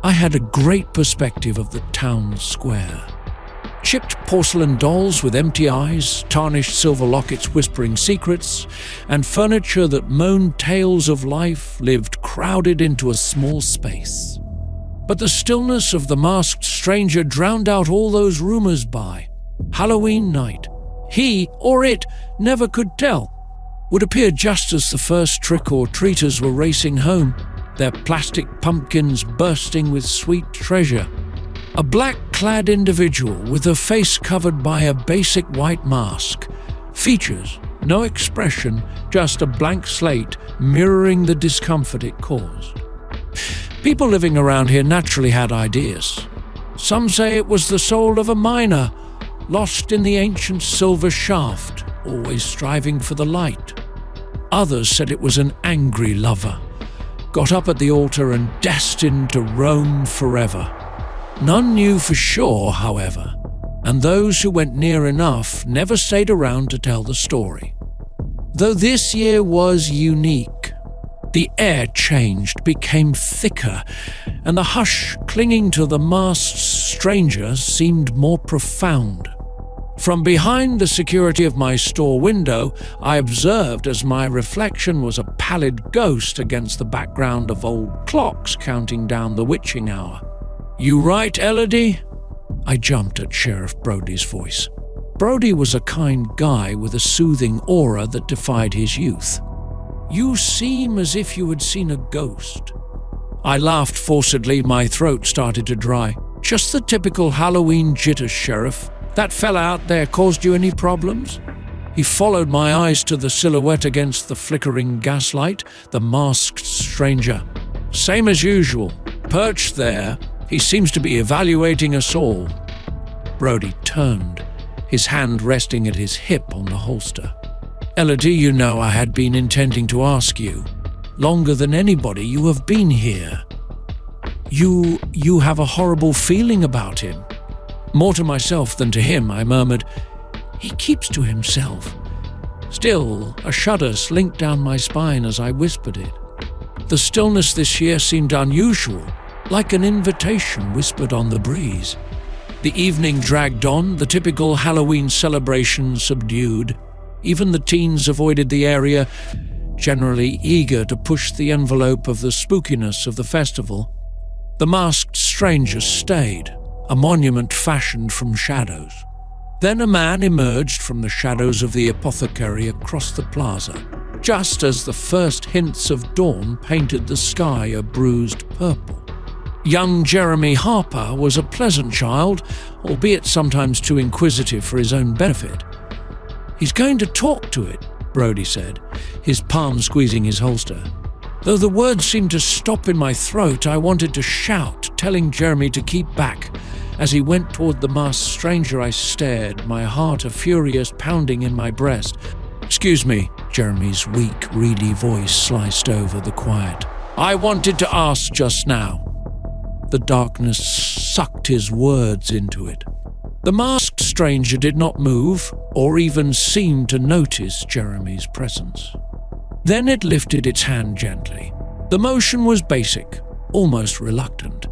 I had a great perspective of the town square. Chipped porcelain dolls with empty eyes, tarnished silver lockets whispering secrets, and furniture that moaned tales of life lived crowded into a small space. But the stillness of the masked stranger drowned out all those rumors by Halloween night. He, or it, never could tell, would appear just as the first trick-or-treaters were racing home, their plastic pumpkins bursting with sweet treasure. A black-clad individual with a face covered by a basic white mask. Features, no expression, just a blank slate mirroring the discomfort it caused. People living around here naturally had ideas. Some say it was the soul of a miner, lost in the ancient silver shaft, always striving for the light. Others said it was an angry lover, got up at the altar and destined to roam forever. None knew for sure, however, and those who went near enough never stayed around to tell the story. Though this year was unique, the air changed, became thicker, and the hush clinging to the masked stranger seemed more profound. From behind the security of my store window, I observed as my reflection was a pallid ghost against the background of old clocks counting down the witching hour. "You right, Elodie?" I jumped at Sheriff Brody's voice. Brody was a kind guy with a soothing aura that defied his youth. "You seem as if you had seen a ghost." I laughed forcedly, my throat started to dry. "Just the typical Halloween jitters, Sheriff. That fella out there caused you any problems?" He followed my eyes to the silhouette against the flickering gaslight, the masked stranger. "Same as usual. Perched there, he seems to be evaluating us all." Brody turned, his hand resting at his hip on the holster. "Elodie, you know I had been intending to ask you. Longer than anybody, you have been here. You have a horrible feeling about him." More to myself than to him, I murmured, "He keeps to himself." Still, a shudder slinked down my spine as I whispered it. The stillness this year seemed unusual, like an invitation whispered on the breeze. The evening dragged on, the typical Halloween celebration subdued. Even the teens avoided the area, generally eager to push the envelope of the spookiness of the festival. The masked stranger stayed, a monument fashioned from shadows. Then a man emerged from the shadows of the apothecary across the plaza, just as the first hints of dawn painted the sky a bruised purple. Young Jeremy Harper was a pleasant child, albeit sometimes too inquisitive for his own benefit. "He's going to talk to it," Brody said, his palm squeezing his holster. Though the words seemed to stop in my throat, I wanted to shout, telling Jeremy to keep back. As he went toward the masked stranger, I stared, my heart a furious pounding in my breast. "Excuse me," Jeremy's weak, reedy voice sliced over the quiet. "I wanted to ask just now." The darkness sucked his words into it. The masked stranger did not move, or even seem to notice Jeremy's presence. Then it lifted its hand gently. The motion was basic, almost reluctant.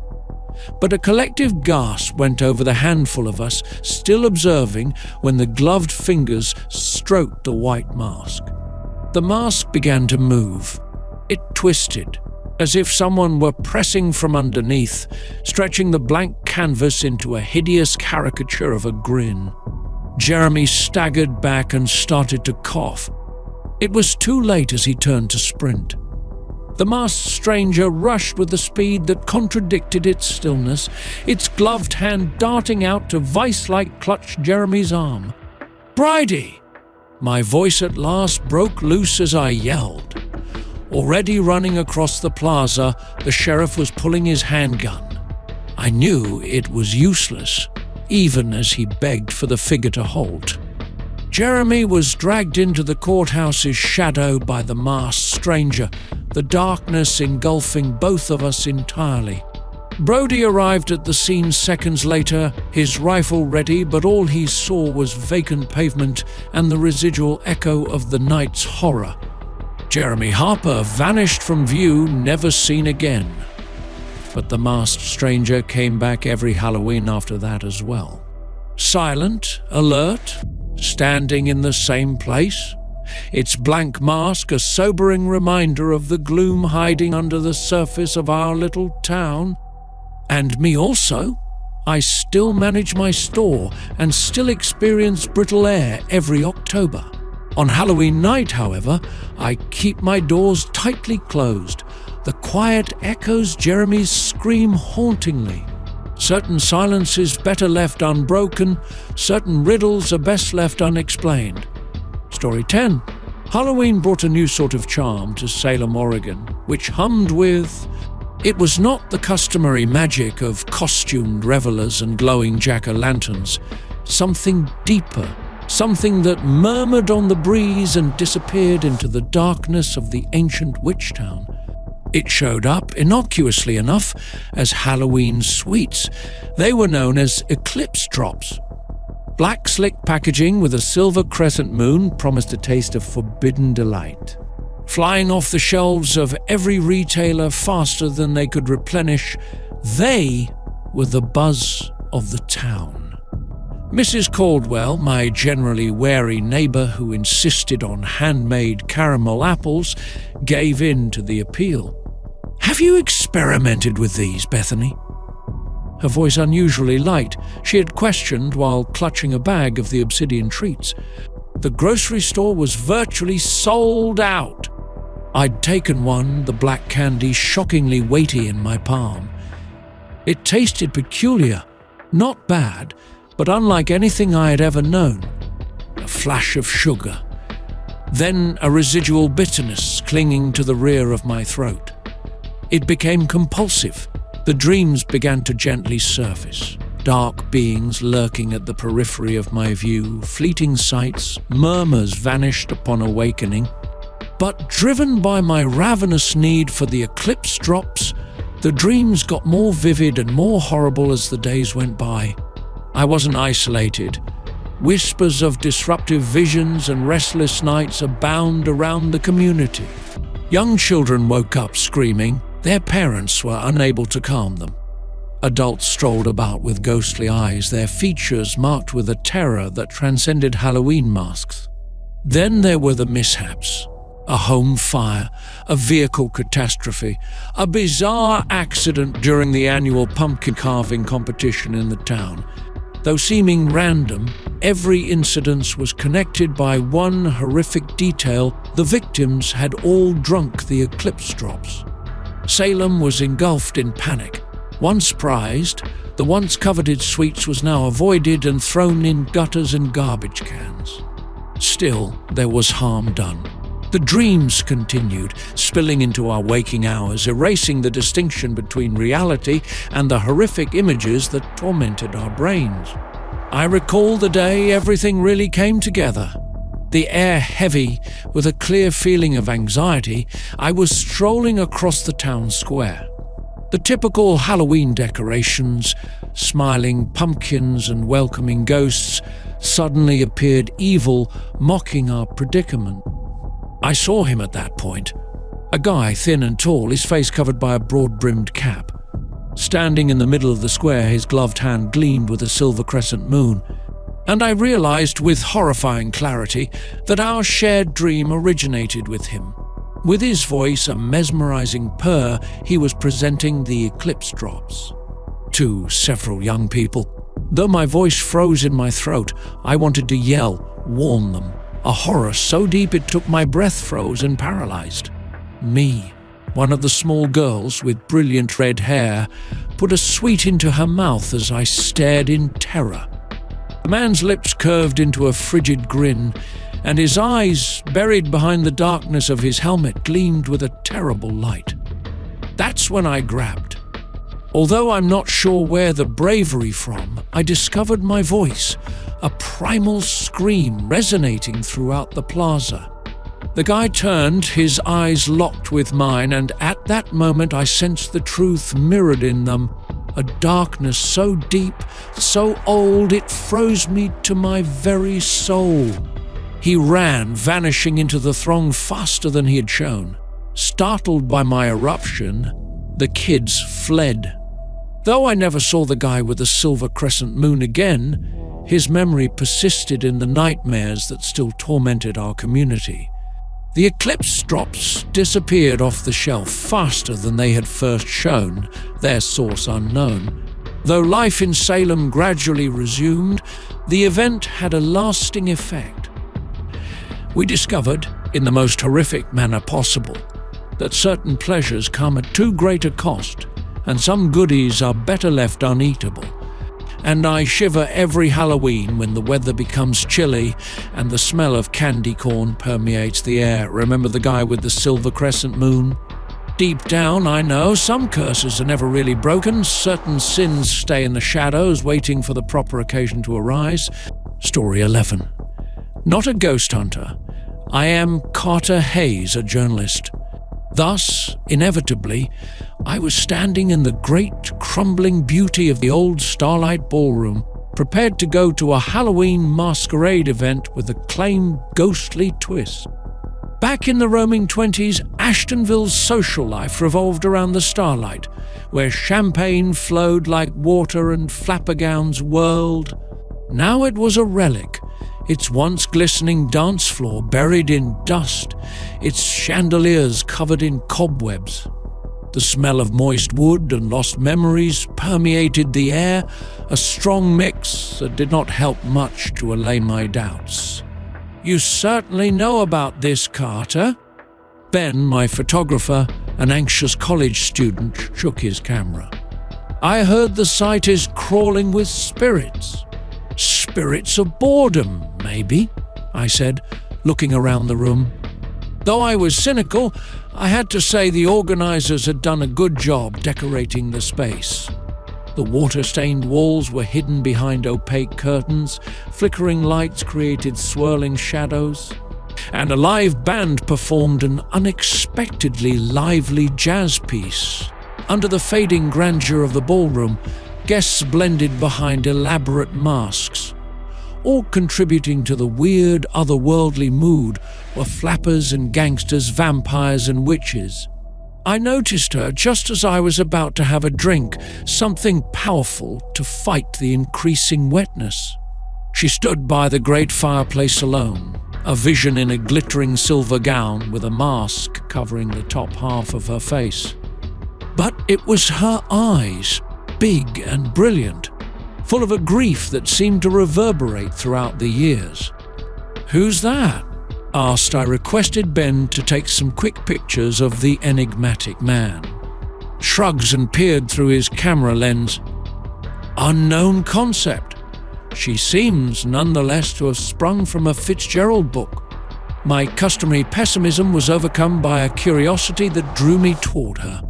But a collective gasp went over the handful of us, still observing, when the gloved fingers stroked the white mask. The mask began to move. It twisted, as if someone were pressing from underneath, stretching the blank canvas into a hideous caricature of a grin. Jeremy staggered back and started to cough. It was too late as he turned to sprint. The masked stranger rushed with a speed that contradicted its stillness, its gloved hand darting out to vice-like clutch Jeremy's arm. "Bridie!" My voice at last broke loose as I yelled. Already running across the plaza, the sheriff was pulling his handgun. I knew it was useless, even as he begged for the figure to halt. Jeremy was dragged into the courthouse's shadow by the masked stranger, the darkness engulfing both of us entirely. Brody arrived at the scene seconds later, his rifle ready, but all he saw was vacant pavement and the residual echo of the night's horror. Jeremy Harper vanished from view, never seen again. But the masked stranger came back every Halloween after that as well. Silent, alert, standing in the same place. Its blank mask a sobering reminder of the gloom hiding under the surface of our little town. And me also. I still manage my store and still experience brittle air every October. On Halloween night, however, I keep my doors tightly closed. The quiet echoes Jeremy's scream hauntingly. Certain silence is better left unbroken, certain riddles are best left unexplained. Story 10. Halloween brought a new sort of charm to Salem, Oregon, which hummed with... It was not the customary magic of costumed revelers and glowing jack-o'-lanterns. Something deeper, something that murmured on the breeze and disappeared into the darkness of the ancient witch town. It showed up, innocuously enough, as Halloween sweets. They were known as eclipse drops. Black slick packaging with a silver crescent moon promised a taste of forbidden delight. Flying off the shelves of every retailer faster than they could replenish, they were the buzz of the town. Mrs. Caldwell, my generally wary neighbor who insisted on handmade caramel apples, gave in to the appeal. "Have you experimented with these, Bethany?" Her voice unusually light, she had questioned while clutching a bag of the obsidian treats. The grocery store was virtually sold out. I'd taken one, the black candy shockingly weighty in my palm. It tasted peculiar, not bad, but unlike anything I had ever known. A flash of sugar, then a residual bitterness clinging to the rear of my throat. It became compulsive. The dreams began to gently surface. Dark beings lurking at the periphery of my view, fleeting sights, murmurs vanished upon awakening. But driven by my ravenous need for the eclipse drops, the dreams got more vivid and more horrible as the days went by. I wasn't isolated. Whispers of disruptive visions and restless nights abound around the community. Young children woke up screaming. Their parents were unable to calm them. Adults strolled about with ghostly eyes, their features marked with a terror that transcended Halloween masks. Then there were the mishaps. A home fire, a vehicle catastrophe, a bizarre accident during the annual pumpkin carving competition in the town. Though seeming random, every incident was connected by one horrific detail: the victims had all drunk the eclipse drops. Salem was engulfed in panic. Once prized, the once coveted sweets was now avoided and thrown in gutters and garbage cans. Still, there was harm done. The dreams continued, spilling into our waking hours, erasing the distinction between reality and the horrific images that tormented our brains. I recall the day everything really came together. The air heavy, with a clear feeling of anxiety, I was strolling across the town square. The typical Halloween decorations, smiling pumpkins and welcoming ghosts, suddenly appeared evil, mocking our predicament. I saw him at that point. A guy, thin and tall, his face covered by a broad-brimmed cap. Standing in the middle of the square, his gloved hand gleamed with a silver crescent moon. And I realized with horrifying clarity that our shared dream originated with him. With his voice a mesmerizing purr, he was presenting the eclipse drops to several young people. Though my voice froze in my throat, I wanted to yell, warn them. A horror so deep it took my breath froze and paralyzed. Me, one of the small girls with brilliant red hair, put a sweet into her mouth as I stared in terror. The man's lips curved into a frigid grin, and his eyes, buried behind the darkness of his helmet, gleamed with a terrible light. That's when I grabbed. Although I'm not sure where the bravery from, I discovered my voice, a primal scream resonating throughout the plaza. The guy turned, his eyes locked with mine, and at that moment I sensed the truth mirrored in them, a darkness so deep, so old, it froze me to my very soul. He ran, vanishing into the throng faster than he had shown. Startled by my eruption, the kids fled. Though I never saw the guy with the silver crescent moon again, his memory persisted in the nightmares that still tormented our community. The eclipse drops disappeared off the shelf faster than they had first shown, their source unknown. Though life in Salem gradually resumed, the event had a lasting effect. We discovered, in the most horrific manner possible, that certain pleasures come at too great a cost, and some goodies are better left uneatable. And I shiver every Halloween when the weather becomes chilly and the smell of candy corn permeates the air. Remember the guy with the silver crescent moon? Deep down, I know some curses are never really broken. Certain sins stay in the shadows, waiting for the proper occasion to arise. Story 11. Not a ghost hunter. I am Carter Hayes, a journalist. Thus, inevitably, I was standing in the great, crumbling beauty of the old Starlight Ballroom, prepared to go to a Halloween masquerade event with a claimed ghostly twist. Back in the roaming 20s, Ashtonville's social life revolved around the Starlight, where champagne flowed like water and flappergowns whirled. Now it was a relic, its once glistening dance floor buried in dust, its chandeliers covered in cobwebs. The smell of moist wood and lost memories permeated the air, a strong mix that did not help much to allay my doubts. "You certainly know about this, Carter." Ben, my photographer, an anxious college student, shook his camera. "I heard the site is crawling with spirits." "Spirits of boredom, maybe," I said, looking around the room. Though I was cynical, I had to say the organizers had done a good job decorating the space. The water-stained walls were hidden behind opaque curtains, flickering lights created swirling shadows, and a live band performed an unexpectedly lively jazz piece. Under the fading grandeur of the ballroom, guests blended behind elaborate masks. All contributing to the weird, otherworldly mood were flappers and gangsters, vampires and witches. I noticed her just as I was about to have a drink, something powerful to fight the increasing wetness. She stood by the great fireplace alone, a vision in a glittering silver gown with a mask covering the top half of her face. But it was her eyes, big and brilliant, full of a grief that seemed to reverberate throughout the years. "Who's that?" asked. I requested Ben to take some quick pictures of the enigmatic man. Shrugs and peered through his camera lens. "Unknown concept. She seems nonetheless to have sprung from a Fitzgerald book." My customary pessimism was overcome by a curiosity that drew me toward her.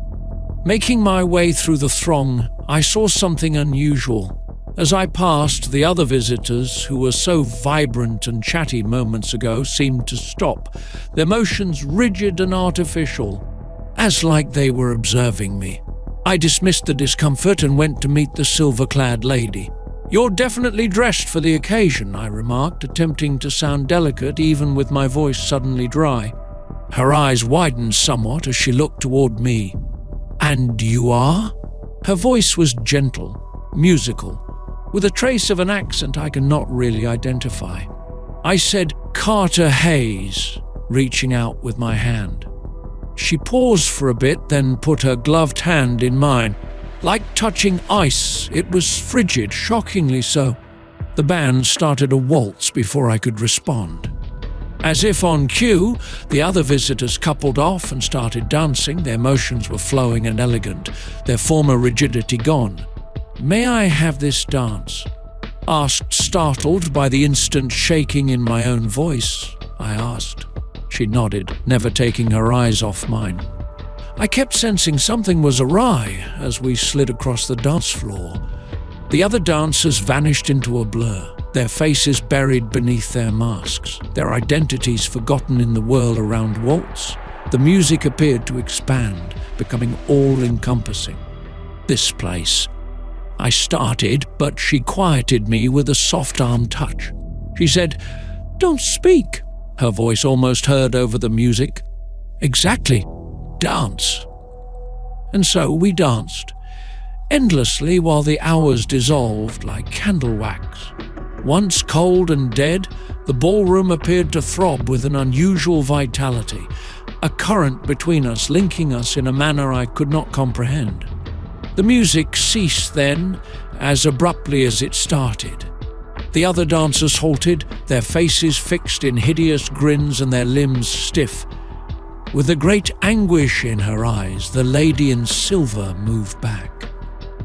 Making my way through the throng, I saw something unusual. As I passed, the other visitors, who were so vibrant and chatty moments ago, seemed to stop, their motions rigid and artificial, as like they were observing me. I dismissed the discomfort and went to meet the silver-clad lady. "You're definitely dressed for the occasion," I remarked, attempting to sound delicate even with my voice suddenly dry. Her eyes widened somewhat as she looked toward me. "And you are?" Her voice was gentle, musical, with a trace of an accent I cannot really identify. I said, "Carter Hayes," reaching out with my hand. She paused for a bit, then put her gloved hand in mine. Like touching ice, it was frigid, shockingly so. The band started a waltz before I could respond. As if on cue, the other visitors coupled off and started dancing. Their motions were flowing and elegant, their former rigidity gone. "May I have this dance?" asked, startled by the instant shaking in my own voice. I asked. She nodded, never taking her eyes off mine. I kept sensing something was awry as we slid across the dance floor. The other dancers vanished into a blur, their faces buried beneath their masks, their identities forgotten in the whirl around waltz. The music appeared to expand, becoming all-encompassing. This place. I started, but she quieted me with a soft arm touch. She said, "Don't speak," her voice almost heard over the music. "Exactly. Dance." And so we danced, endlessly while the hours dissolved like candle wax. Once cold and dead, the ballroom appeared to throb with an unusual vitality, a current between us linking us in a manner I could not comprehend. The music ceased then, as abruptly as it started. The other dancers halted, their faces fixed in hideous grins and their limbs stiff. With a great anguish in her eyes, the lady in silver moved back.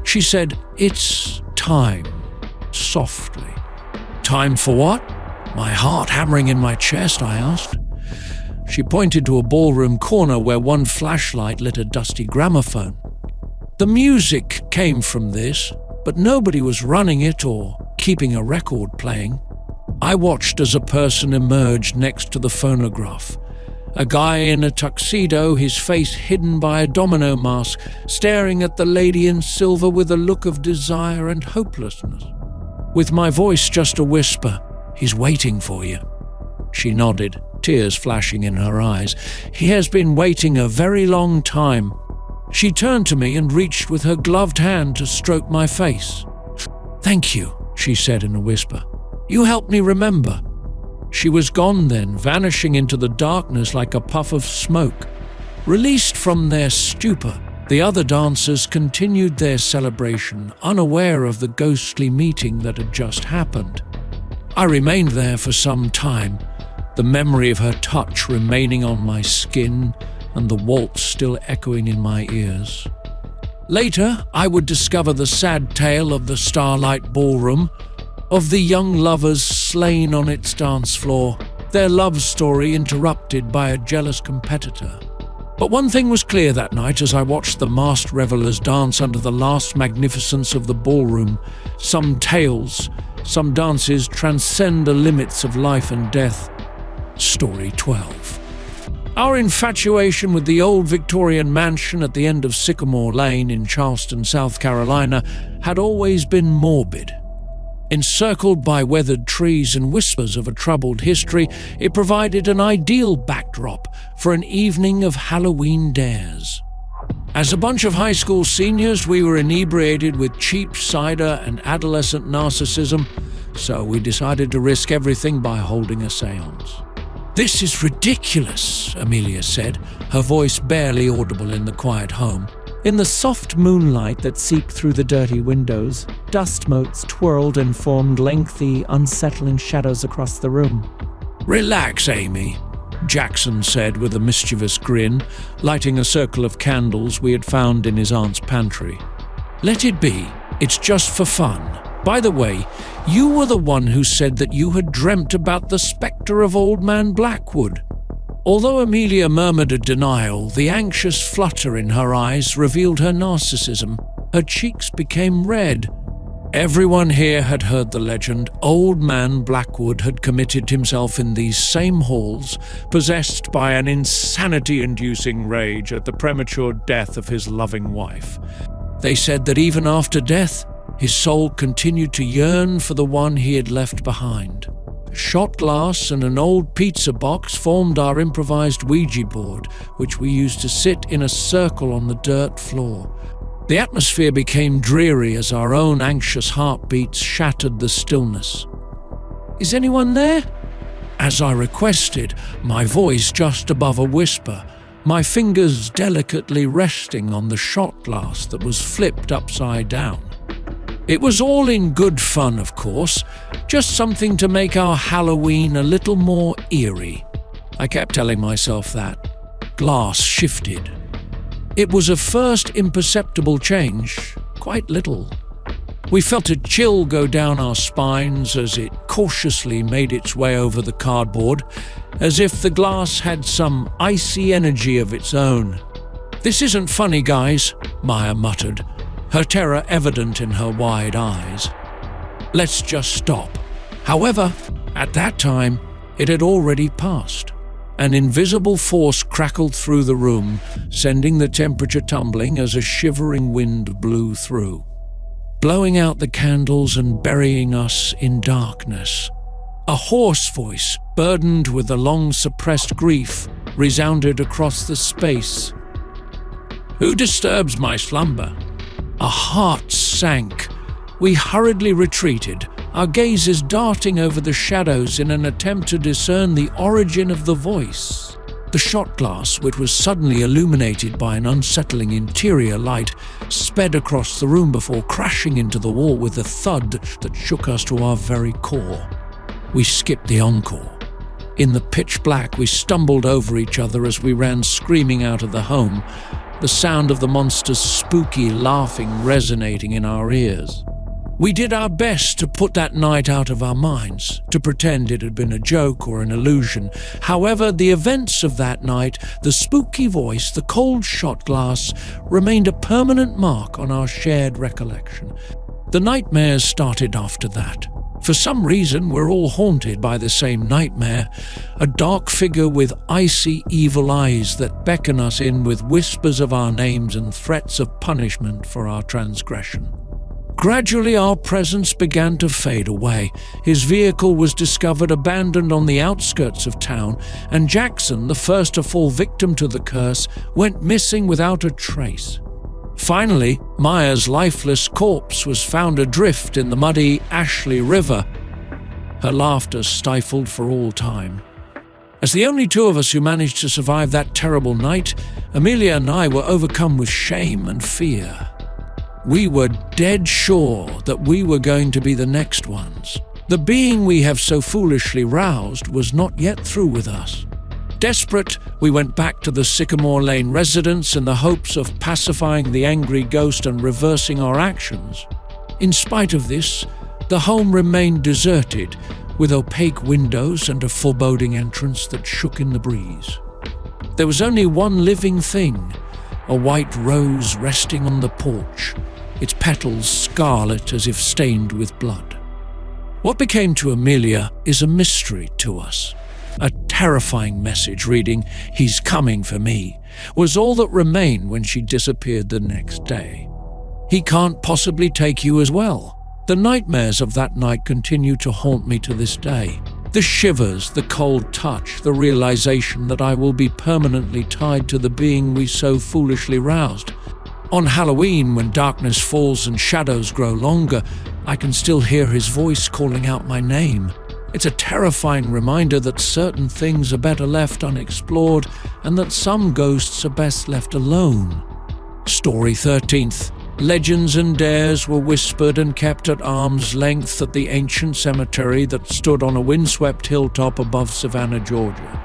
She said, "It's time," softly. "Time for what?" My heart hammering in my chest, I asked. She pointed to a ballroom corner where one flashlight lit a dusty gramophone. The music came from this, but nobody was running it or keeping a record playing. I watched as a person emerged next to the phonograph. A guy in a tuxedo, his face hidden by a domino mask, staring at the lady in silver with a look of desire and hopelessness. With my voice just a whisper, "He's waiting for you." She nodded, tears flashing in her eyes. "He has been waiting a very long time." She turned to me and reached with her gloved hand to stroke my face. "Thank you," she said in a whisper. "You helped me remember." She was gone then, vanishing into the darkness like a puff of smoke. Released from their stupor, the other dancers continued their celebration, unaware of the ghostly meeting that had just happened. I remained there for some time, the memory of her touch remaining on my skin and the waltz still echoing in my ears. Later, I would discover the sad tale of the Starlight Ballroom, of the young lovers slain on its dance floor, their love story interrupted by a jealous competitor. But one thing was clear that night as I watched the masked revelers dance under the last magnificence of the ballroom. Some tales, some dances transcend the limits of life and death. Story 12. Our infatuation with the old Victorian mansion at the end of Sycamore Lane in Charleston, South Carolina, had always been morbid. Encircled by weathered trees and whispers of a troubled history, it provided an ideal backdrop for an evening of Halloween dares. As a bunch of high school seniors, we were inebriated with cheap cider and adolescent narcissism, so we decided to risk everything by holding a séance. "This is ridiculous," Amelia said, her voice barely audible in the quiet home. In the soft moonlight that seeped through the dirty windows, dust motes twirled and formed lengthy, unsettling shadows across the room. "Relax, Amy," Jackson said with a mischievous grin, lighting a circle of candles we had found in his aunt's pantry. "Let it be. It's just for fun. By the way, you were the one who said that you had dreamt about the spectre of Old Man Blackwood." Although Amelia murmured a denial, the anxious flutter in her eyes revealed her narcissism. Her cheeks became red. Everyone here had heard the legend. Old Man Blackwood had committed himself in these same halls, possessed by an insanity-inducing rage at the premature death of his loving wife. They said that even after death, his soul continued to yearn for the one he had left behind. A shot glass and an old pizza box formed our improvised Ouija board, which we used to sit in a circle on the dirt floor. The atmosphere became dreary as our own anxious heartbeats shattered the stillness. "Is anyone there?" As I requested, my voice just above a whisper, my fingers delicately resting on the shot glass that was flipped upside down. It was all in good fun, of course, just something to make our Halloween a little more eerie. I kept telling myself that. Glass shifted. It was a first imperceptible change, quite little. We felt a chill go down our spines as it cautiously made its way over the cardboard, as if the glass had some icy energy of its own. "This isn't funny, guys," Maya muttered, her terror evident in her wide eyes. "Let's just stop." However, at that time, it had already passed. An invisible force crackled through the room, sending the temperature tumbling as a shivering wind blew through, blowing out the candles and burying us in darkness. A hoarse voice, burdened with a long-suppressed grief, resounded across the space. "Who disturbs my slumber?" Our hearts sank. We hurriedly retreated, our gazes darting over the shadows in an attempt to discern the origin of the voice. The shot glass, which was suddenly illuminated by an unsettling interior light, sped across the room before crashing into the wall with a thud that shook us to our very core. We skipped the encore. In the pitch black, we stumbled over each other as we ran screaming out of the home, the sound of the monster's spooky laughing resonating in our ears. We did our best to put that night out of our minds, to pretend it had been a joke or an illusion. However, the events of that night, the spooky voice, the cold shot glass, remained a permanent mark on our shared recollection. The nightmares started after that. For some reason, we're all haunted by the same nightmare, a dark figure with icy, evil eyes that beckon us in with whispers of our names and threats of punishment for our transgression. Gradually, our presence began to fade away. His vehicle was discovered abandoned on the outskirts of town, and Jackson, the first to fall victim to the curse, went missing without a trace. Finally, Maya's lifeless corpse was found adrift in the muddy Ashley River, her laughter stifled for all time. As the only two of us who managed to survive that terrible night, Amelia and I were overcome with shame and fear. We were dead sure that we were going to be the next ones. The being we have so foolishly roused was not yet through with us. Desperate, we went back to the Sycamore Lane residence in the hopes of pacifying the angry ghost and reversing our actions. In spite of this, the home remained deserted, with opaque windows and a foreboding entrance that shook in the breeze. There was only one living thing, a white rose resting on the porch, its petals scarlet as if stained with blood. What became to Amelia is a mystery to us. A terrifying message reading, "He's coming for me," was all that remained when she disappeared the next day. He can't possibly take you as well. The nightmares of that night continue to haunt me to this day. The shivers, the cold touch, the realization that I will be permanently tied to the being we so foolishly roused. On Halloween, when darkness falls and shadows grow longer, I can still hear his voice calling out my name. It's a terrifying reminder that certain things are better left unexplored and that some ghosts are best left alone. Story 13th. Legends and dares were whispered and kept at arm's length at the ancient cemetery that stood on a windswept hilltop above Savannah, Georgia.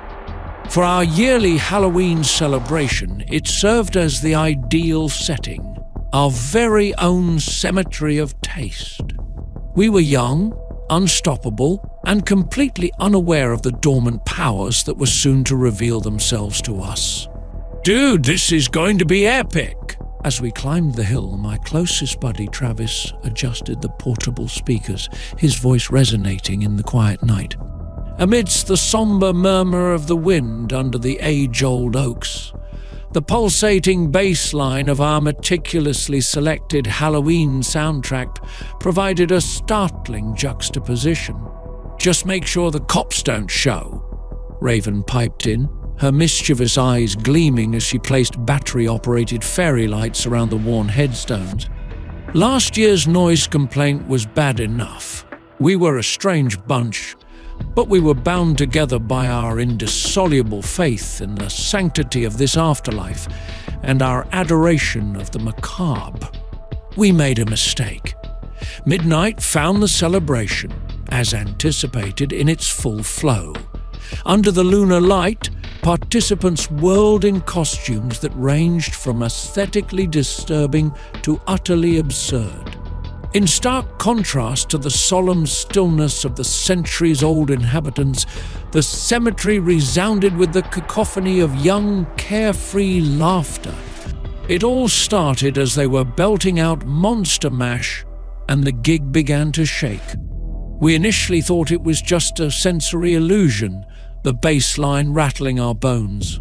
For our yearly Halloween celebration, it served as the ideal setting, our very own cemetery of taste. We were young, unstoppable, and completely unaware of the dormant powers that were soon to reveal themselves to us. "Dude, this is going to be epic!" As we climbed the hill, my closest buddy Travis adjusted the portable speakers, his voice resonating in the quiet night. Amidst the somber murmur of the wind under the age-old oaks, the pulsating bass line of our meticulously selected Halloween soundtrack provided a startling juxtaposition. "Just make sure the cops don't show," Raven piped in, her mischievous eyes gleaming as she placed battery-operated fairy lights around the worn headstones. Last year's noise complaint was bad enough. We were a strange bunch, but we were bound together by our indissoluble faith in the sanctity of this afterlife and our adoration of the macabre. We made a mistake. Midnight found the celebration, as anticipated, in its full flow. Under the lunar light, participants whirled in costumes that ranged from aesthetically disturbing to utterly absurd. In stark contrast to the solemn stillness of the centuries-old inhabitants, the cemetery resounded with the cacophony of young, carefree laughter. It all started as they were belting out Monster Mash, and the gig began to shake. We initially thought it was just a sensory illusion, the bass line rattling our bones.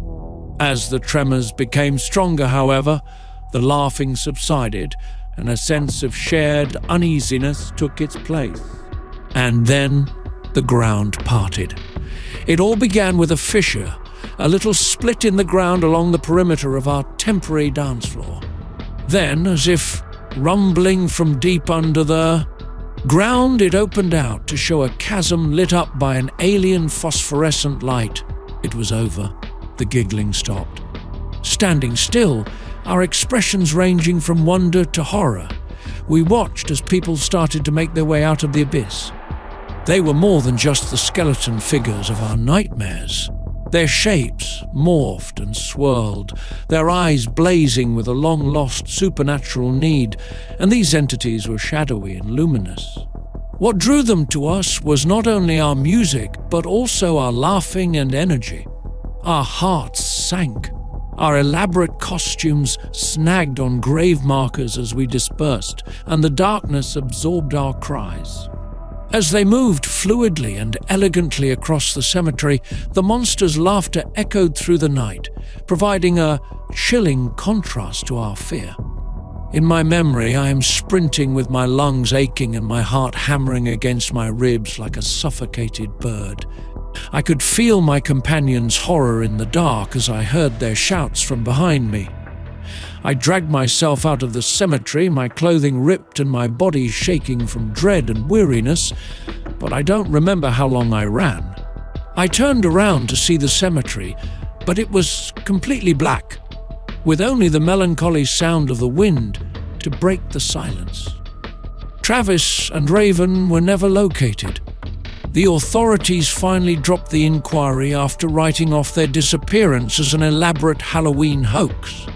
As the tremors became stronger, however, the laughing subsided, and a sense of shared uneasiness took its place. And then the ground parted. It all began with a fissure, a little split in the ground along the perimeter of our temporary dance floor. Then, as if rumbling from deep under the ground, it opened out to show a chasm lit up by an alien phosphorescent light. It was over. The giggling stopped. Standing still, our expressions ranging from wonder to horror, we watched as people started to make their way out of the abyss. They were more than just the skeleton figures of our nightmares. Their shapes morphed and swirled, their eyes blazing with a long-lost supernatural need, and these entities were shadowy and luminous. What drew them to us was not only our music, but also our laughing and energy. Our hearts sank. Our elaborate costumes snagged on grave markers as we dispersed, and the darkness absorbed our cries. As they moved fluidly and elegantly across the cemetery, the monster's laughter echoed through the night, providing a chilling contrast to our fear. In my memory, I am sprinting with my lungs aching and my heart hammering against my ribs like a suffocated bird. I could feel my companions' horror in the dark as I heard their shouts from behind me. I dragged myself out of the cemetery, my clothing ripped and my body shaking from dread and weariness, but I don't remember how long I ran. I turned around to see the cemetery, but it was completely black, with only the melancholy sound of the wind to break the silence. Travis and Raven were never located. The authorities finally dropped the inquiry after writing off their disappearance as an elaborate Halloween hoax.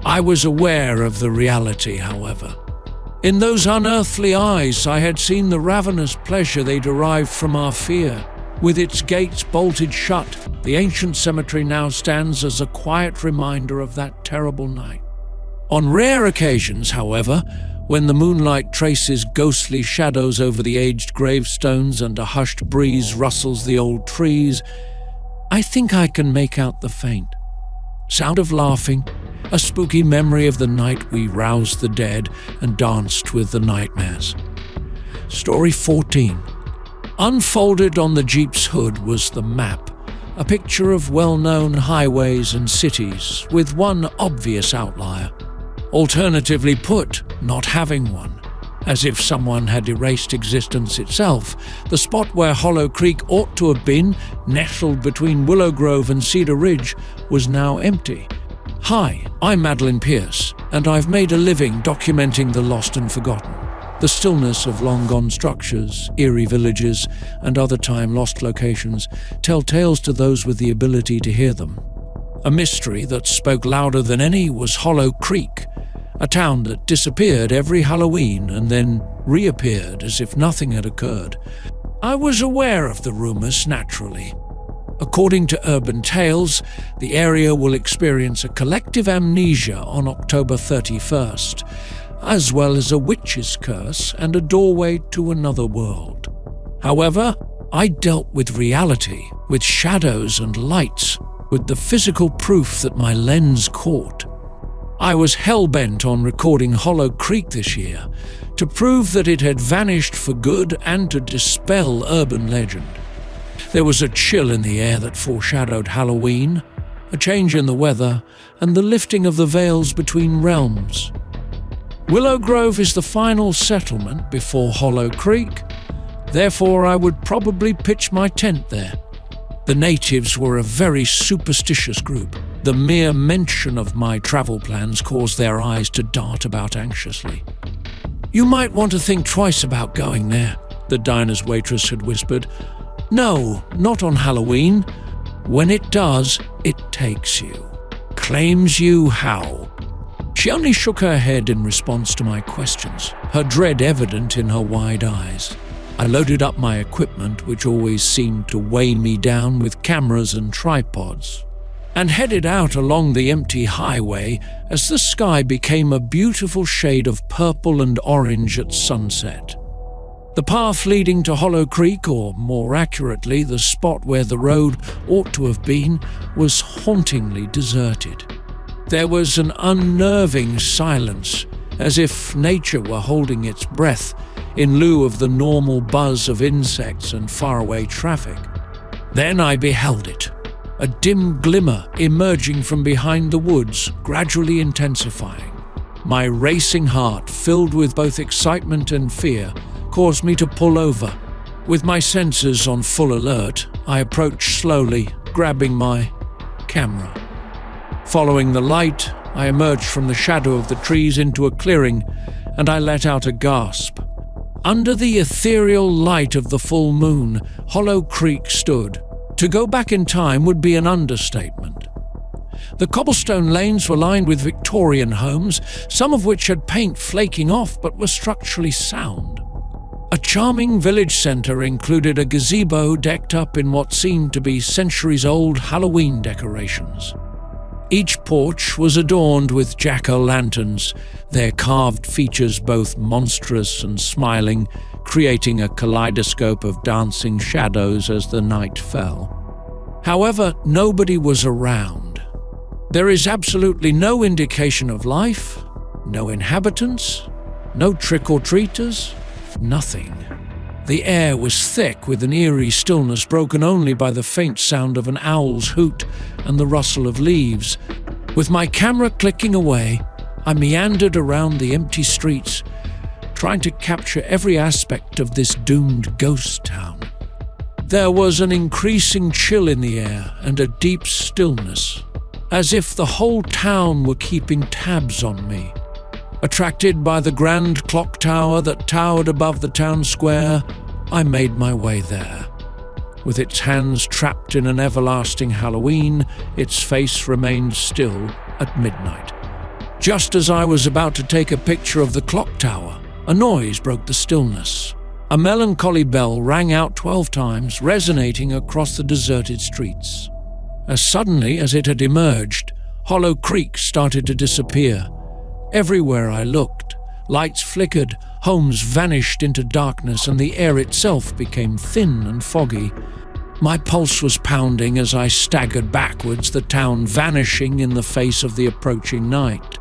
I was aware of the reality, however. In those unearthly eyes, I had seen the ravenous pleasure they derived from our fear. With its gates bolted shut, the ancient cemetery now stands as a quiet reminder of that terrible night. On rare occasions, however, when the moonlight traces ghostly shadows over the aged gravestones and a hushed breeze rustles the old trees, I think I can make out the faint sound of laughing, a spooky memory of the night we roused the dead and danced with the nightmares. Story 14. Unfolded on the Jeep's hood was the map, a picture of well-known highways and cities, with one obvious outlier. Alternatively put, not having one. As if someone had erased existence itself, the spot where Hollow Creek ought to have been, nestled between Willow Grove and Cedar Ridge, was now empty. Hi, I'm Madeline Pierce, and I've made a living documenting the lost and forgotten. The stillness of long-gone structures, eerie villages, and other time-lost locations tell tales to those with the ability to hear them. A mystery that spoke louder than any was Hollow Creek, a town that disappeared every Halloween and then reappeared as if nothing had occurred. I was aware of the rumors, naturally. According to urban tales, the area will experience a collective amnesia on October 31st, as well as a witch's curse and a doorway to another world. However, I dealt with reality, with shadows and lights, with the physical proof that my lens caught. I was hell-bent on recording Hollow Creek this year, to prove that it had vanished for good and to dispel urban legend. There was a chill in the air that foreshadowed Halloween, a change in the weather, and the lifting of the veils between realms. Willow Grove is the final settlement before Hollow Creek, therefore I would probably pitch my tent there. The natives were a very superstitious group. The mere mention of my travel plans caused their eyes to dart about anxiously. "You might want to think twice about going there," the diner's waitress had whispered. "No, not on Halloween. When it does, it takes you. Claims you how?" She only shook her head in response to my questions, her dread evident in her wide eyes. I loaded up my equipment, which always seemed to weigh me down with cameras and tripods, and headed out along the empty highway as the sky became a beautiful shade of purple and orange at sunset. The path leading to Hollow Creek, or more accurately, the spot where the road ought to have been, was hauntingly deserted. There was an unnerving silence, as if nature were holding its breath in lieu of the normal buzz of insects and faraway traffic. Then I beheld it, a dim glimmer emerging from behind the woods, gradually intensifying. My racing heart, filled with both excitement and fear, caused me to pull over. With my senses on full alert, I approached slowly, grabbing my camera. Following the light, I emerged from the shadow of the trees into a clearing, and I let out a gasp. Under the ethereal light of the full moon, Hollow Creek stood. To go back in time would be an understatement. The cobblestone lanes were lined with Victorian homes, some of which had paint flaking off but were structurally sound. A charming village centre included a gazebo decked up in what seemed to be centuries-old Halloween decorations. Each porch was adorned with jack-o'-lanterns, their carved features both monstrous and smiling, creating a kaleidoscope of dancing shadows as the night fell. However, nobody was around. There is absolutely no indication of life, no inhabitants, no trick-or-treaters, nothing. The air was thick with an eerie stillness broken only by the faint sound of an owl's hoot and the rustle of leaves. With my camera clicking away, I meandered around the empty streets, trying to capture every aspect of this doomed ghost town. There was an increasing chill in the air and a deep stillness, as if the whole town were keeping tabs on me. Attracted by the grand clock tower that towered above the town square, I made my way there. With its hands trapped in an everlasting Halloween, its face remained still at midnight. Just as I was about to take a picture of the clock tower, a noise broke the stillness. A melancholy bell rang out 12 times, resonating across the deserted streets. As suddenly as it had emerged, Hollow Creek started to disappear. Everywhere I looked, lights flickered, homes vanished into darkness, and the air itself became thin and foggy. My pulse was pounding as I staggered backwards, the town vanishing in the face of the approaching night.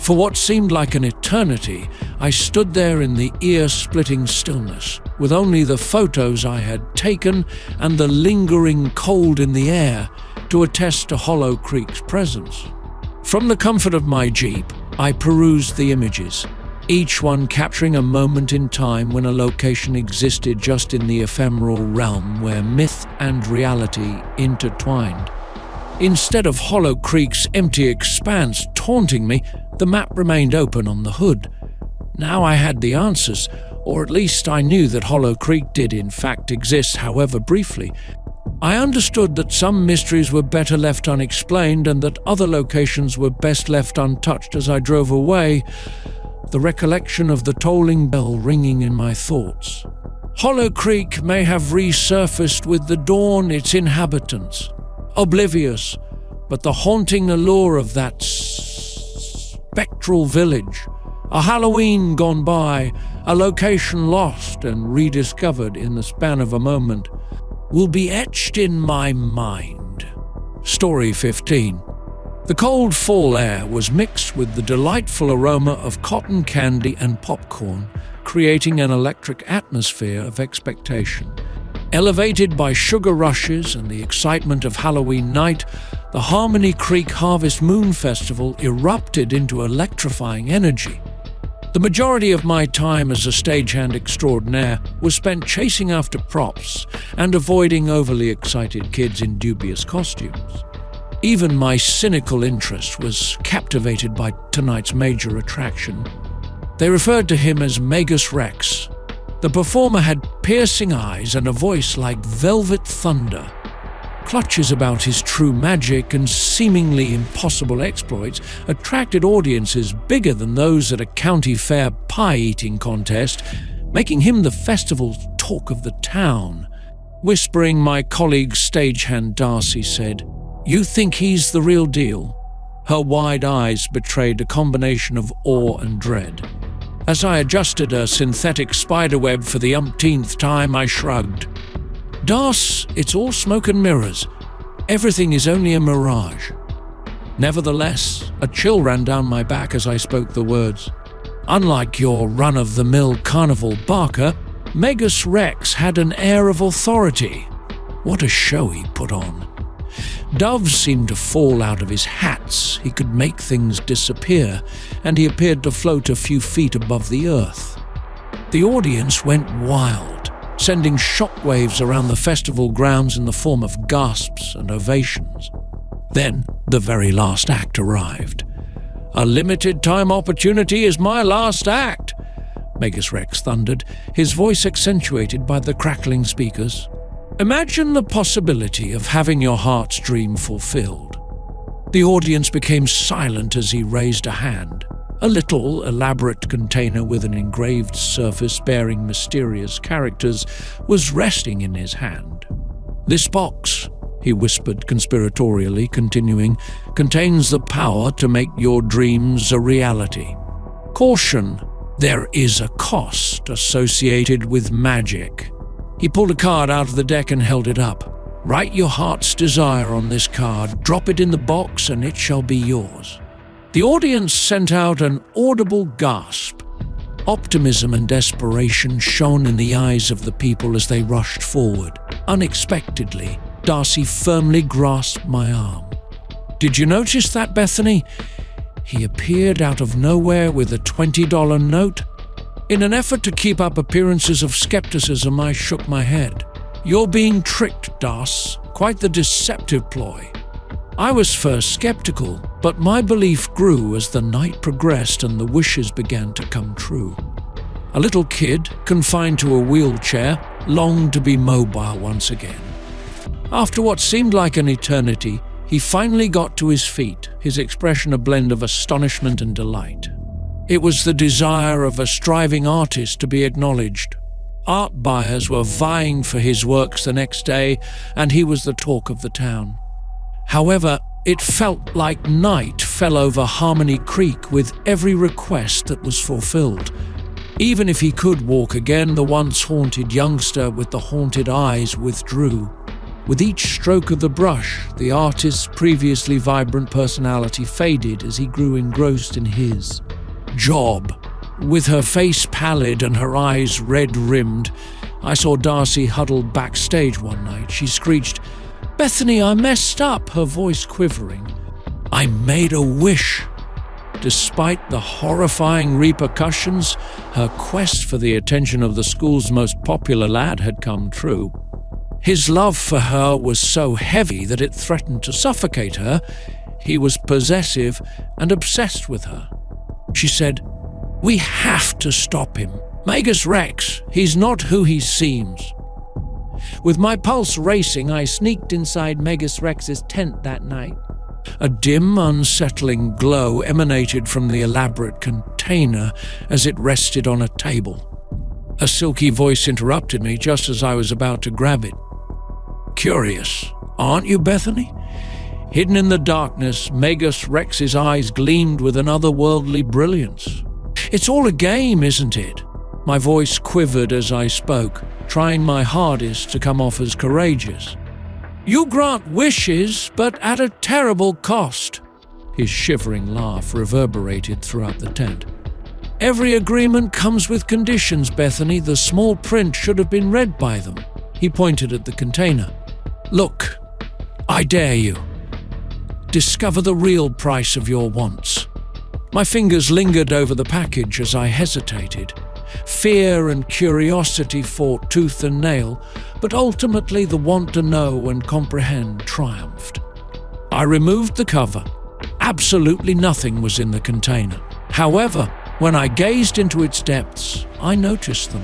For what seemed like an eternity, I stood there in the ear-splitting stillness, with only the photos I had taken and the lingering cold in the air to attest to Hollow Creek's presence. From the comfort of my Jeep, I perused the images, each one capturing a moment in time when a location existed just in the ephemeral realm where myth and reality intertwined. Instead of Hollow Creek's empty expanse taunting me, the map remained open on the hood. Now I had the answers, or at least I knew that Hollow Creek did in fact exist, however briefly. I understood that some mysteries were better left unexplained and that other locations were best left untouched. As I drove away, the recollection of the tolling bell ringing in my thoughts. Hollow Creek may have resurfaced with the dawn its inhabitants, oblivious, but the haunting allure of that spectral village, a Halloween gone by, a location lost and rediscovered in the span of a moment, will be etched in my mind. Story 15. The cold fall air was mixed with the delightful aroma of cotton candy and popcorn, creating an electric atmosphere of expectation. Elevated by sugar rushes and the excitement of Halloween night, the Harmony Creek Harvest Moon Festival erupted into electrifying energy. The majority of my time as a stagehand extraordinaire was spent chasing after props and avoiding overly excited kids in dubious costumes. Even my cynical interest was captivated by tonight's major attraction. They referred to him as Magus Rex. The performer had piercing eyes and a voice like velvet thunder. Clutches about his true magic and seemingly impossible exploits attracted audiences bigger than those at a county fair pie-eating contest, making him the festival's talk of the town. Whispering my colleague's stagehand Darcy said, "You think he's the real deal?" Her wide eyes betrayed a combination of awe and dread. As I adjusted her synthetic spiderweb for the umpteenth time, I shrugged. "Darce, it's all smoke and mirrors. Everything is only a mirage." Nevertheless, a chill ran down my back as I spoke the words. Unlike your run-of-the-mill carnival barker, Megas Rex had an air of authority. What a show he put on. Doves seemed to fall out of his hats, he could make things disappear, and he appeared to float a few feet above the earth. The audience went wild, sending shockwaves around the festival grounds in the form of gasps and ovations. Then the very last act arrived. "A limited-time opportunity is my last act," Megas Rex thundered, his voice accentuated by the crackling speakers. "Imagine the possibility of having your heart's dream fulfilled." The audience became silent as he raised a hand. A little, elaborate container with an engraved surface bearing mysterious characters was resting in his hand. "This box," he whispered conspiratorially, continuing, "contains the power to make your dreams a reality. Caution, there is a cost associated with magic." He pulled a card out of the deck and held it up. "Write your heart's desire on this card, drop it in the box, and it shall be yours." The audience sent out an audible gasp. Optimism and desperation shone in the eyes of the people as they rushed forward. Unexpectedly, Darcy firmly grasped my arm. "Did you notice that, Bethany?" He appeared out of nowhere with a $20 note. In an effort to keep up appearances of skepticism, I shook my head. "You're being tricked, Darce. Quite the deceptive ploy." I was first skeptical, but my belief grew as the night progressed and the wishes began to come true. A little kid, confined to a wheelchair, longed to be mobile once again. After what seemed like an eternity, he finally got to his feet, his expression a blend of astonishment and delight. It was the desire of a striving artist to be acknowledged. Art buyers were vying for his works the next day, and he was the talk of the town. However, it felt like night fell over Harmony Creek with every request that was fulfilled. Even if he could walk again, the once haunted youngster with the haunted eyes withdrew. With each stroke of the brush, the artist's previously vibrant personality faded as he grew engrossed in his job. With her face pallid and her eyes red-rimmed, I saw Darcy huddled backstage one night. She screeched, "Bethany, I messed up," her voice quivering. "I made a wish." Despite the horrifying repercussions, her quest for the attention of the school's most popular lad had come true. His love for her was so heavy that it threatened to suffocate her. He was possessive and obsessed with her. She said, "We have to stop him. Megas Rex, he's not who he seems." With my pulse racing, I sneaked inside Megas Rex's tent that night. A dim, unsettling glow emanated from the elaborate container as it rested on a table. A silky voice interrupted me just as I was about to grab it. "Curious, aren't you, Bethany?" Hidden in the darkness, Megas Rex's eyes gleamed with an otherworldly brilliance. "It's all a game, isn't it?" My voice quivered as I spoke, trying my hardest to come off as courageous. "You grant wishes, but at a terrible cost." His shivering laugh reverberated throughout the tent. "Every agreement comes with conditions, Bethany. The small print should have been read by them." He pointed at the container. "Look, I dare you. Discover the real price of your wants." My fingers lingered over the package as I hesitated. Fear and curiosity fought tooth and nail, but ultimately the want to know and comprehend triumphed. I removed the cover. Absolutely nothing was in the container. However, when I gazed into its depths, I noticed them.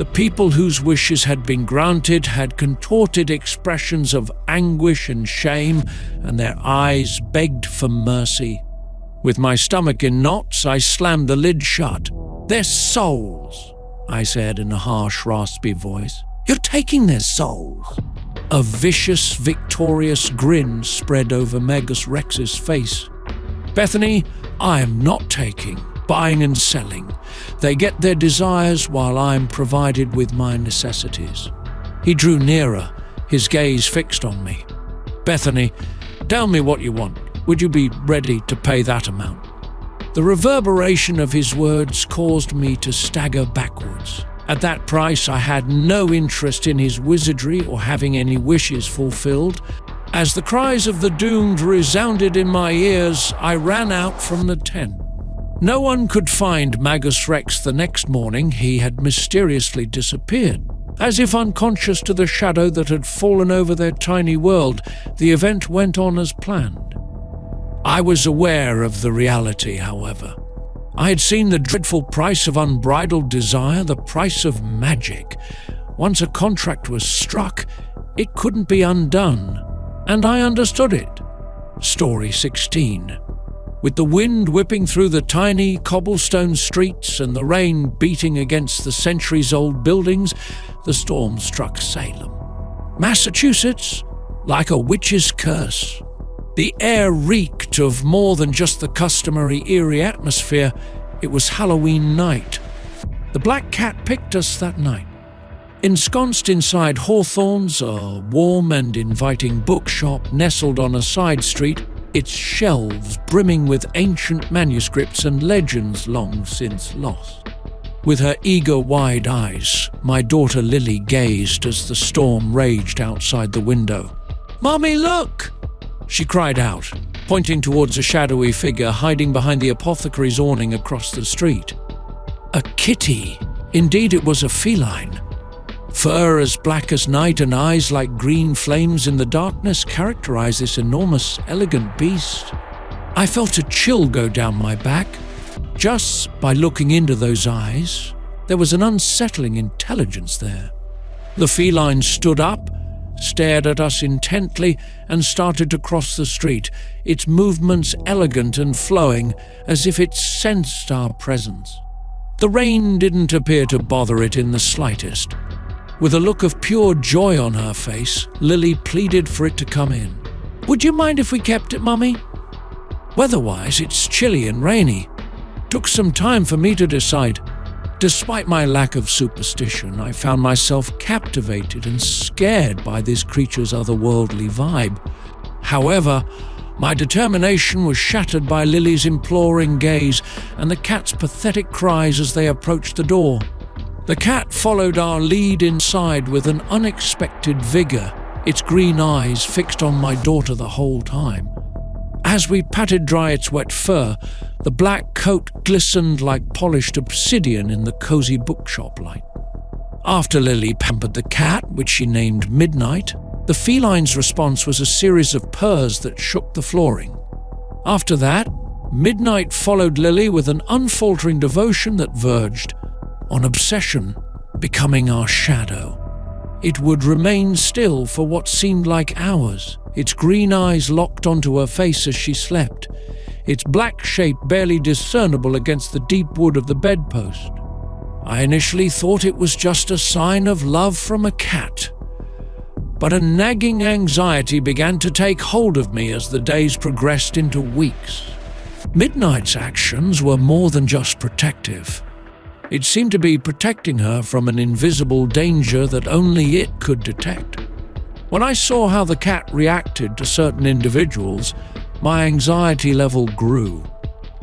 The people whose wishes had been granted had contorted expressions of anguish and shame, and their eyes begged for mercy. With my stomach in knots, I slammed the lid shut. "Their souls," I said in a harsh, raspy voice. "You're taking their souls." A vicious, victorious grin spread over Magus Rex's face. "Bethany, I am not taking, buying and selling. They get their desires while I'm provided with my necessities." He drew nearer, his gaze fixed on me. "Bethany, tell me what you want. Would you be ready to pay that amount?" The reverberation of his words caused me to stagger backwards. At that price, I had no interest in his wizardry or having any wishes fulfilled. As the cries of the doomed resounded in my ears, I ran out from the tent. No one could find Magus Rex the next morning. He had mysteriously disappeared. As if unconscious to the shadow that had fallen over their tiny world, the event went on as planned. I was aware of the reality, however. I had seen the dreadful price of unbridled desire, the price of magic. Once a contract was struck, it couldn't be undone, and I understood it. Story 16. With the wind whipping through the tiny cobblestone streets and the rain beating against the centuries-old buildings, the storm struck Salem, Massachusetts, like a witch's curse. The air reeked of more than just the customary eerie atmosphere. It was Halloween night. The Black Cat picked us that night. Ensconced inside Hawthorne's, a warm and inviting bookshop nestled on a side street, its shelves brimming with ancient manuscripts and legends long since lost. With her eager, wide eyes, my daughter Lily gazed as the storm raged outside the window. "Mommy, look!" she cried out, pointing towards a shadowy figure hiding behind the apothecary's awning across the street. A kitty. Indeed, it was a feline. Fur as black as night and eyes like green flames in the darkness characterized this enormous, elegant beast. I felt a chill go down my back. Just by looking into those eyes, there was an unsettling intelligence there. The feline stood up, stared at us intently, and started to cross the street, its movements elegant and flowing, as if it sensed our presence. The rain didn't appear to bother it in the slightest. With a look of pure joy on her face, Lily pleaded for it to come in. "Would you mind if we kept it, Mummy? Weather-wise, it's chilly and rainy." Took some time for me to decide. Despite my lack of superstition, I found myself captivated and scared by this creature's otherworldly vibe. However, my determination was shattered by Lily's imploring gaze and the cat's pathetic cries as they approached the door. The cat followed our lead inside with an unexpected vigor, its green eyes fixed on my daughter the whole time. As we patted dry its wet fur, the black coat glistened like polished obsidian in the cozy bookshop light. After Lily pampered the cat, which she named Midnight, the feline's response was a series of purrs that shook the flooring. After that, Midnight followed Lily with an unfaltering devotion that verged on obsession, becoming our shadow. It would remain still for what seemed like hours, its green eyes locked onto her face as she slept, its black shape barely discernible against the deep wood of the bedpost. I initially thought it was just a sign of love from a cat, but a nagging anxiety began to take hold of me as the days progressed into weeks. Midnight's actions were more than just protective. It seemed to be protecting her from an invisible danger that only it could detect. When I saw how the cat reacted to certain individuals, my anxiety level grew.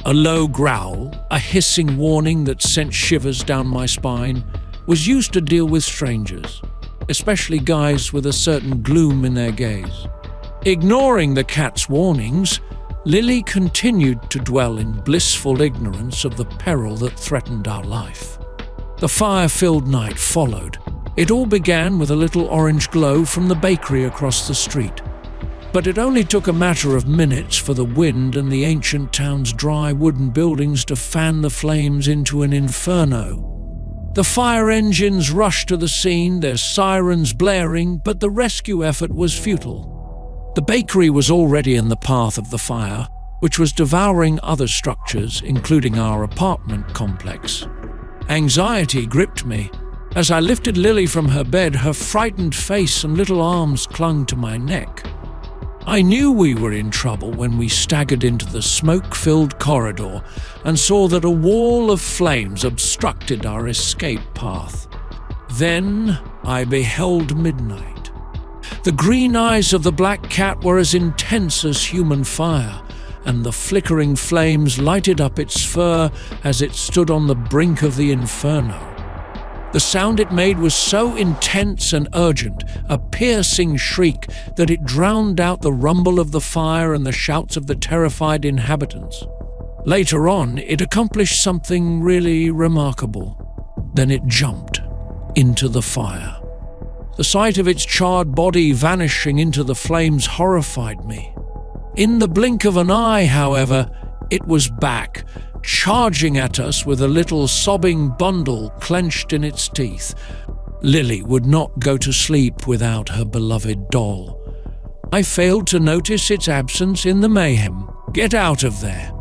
A low growl, a hissing warning that sent shivers down my spine, was used to deal with strangers, especially guys with a certain gloom in their gaze. Ignoring the cat's warnings, Lily continued to dwell in blissful ignorance of the peril that threatened our life. The fire-filled night followed. It all began with a little orange glow from the bakery across the street. But it only took a matter of minutes for the wind and the ancient town's dry wooden buildings to fan the flames into an inferno. The fire engines rushed to the scene, their sirens blaring, but the rescue effort was futile. The bakery was already in the path of the fire, which was devouring other structures, including our apartment complex. Anxiety gripped me. As I lifted Lily from her bed, her frightened face and little arms clung to my neck. I knew we were in trouble when we staggered into the smoke-filled corridor and saw that a wall of flames obstructed our escape path. Then I beheld midnight. The green eyes of the black cat were as intense as human fire, and the flickering flames lighted up its fur as it stood on the brink of the inferno. The sound it made was so intense and urgent, a piercing shriek, that it drowned out the rumble of the fire and the shouts of the terrified inhabitants. Later on, it accomplished something really remarkable. Then it jumped into the fire. The sight of its charred body vanishing into the flames horrified me. In the blink of an eye, however, it was back, charging at us with a little sobbing bundle clenched in its teeth. Lily would not go to sleep without her beloved doll. I failed to notice its absence in the mayhem. Get out of there.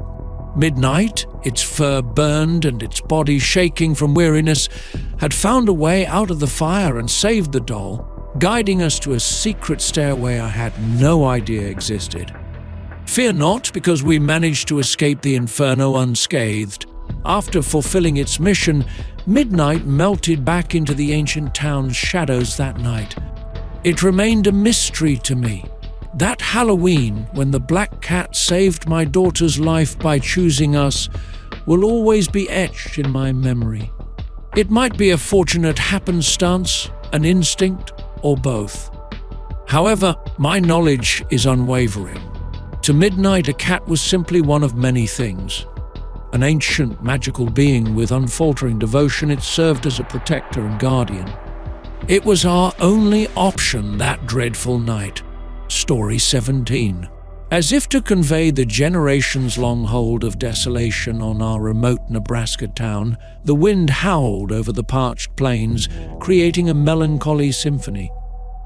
Midnight, its fur burned and its body shaking from weariness, had found a way out of the fire and saved the doll, guiding us to a secret stairway I had no idea existed. Fear not, because we managed to escape the inferno unscathed. After fulfilling its mission, midnight melted back into the ancient town's shadows that night. It remained a mystery to me. That Halloween, when the black cat saved my daughter's life by choosing us, will always be etched in my memory. It might be a fortunate happenstance, an instinct, or both. However, my knowledge is unwavering. To midnight, a cat was simply one of many things. An ancient magical being with unfaltering devotion, it served as a protector and guardian. It was our only option that dreadful night. Story 17. As if to convey the generations-long hold of desolation on our remote Nebraska town, the wind howled over the parched plains, creating a melancholy symphony.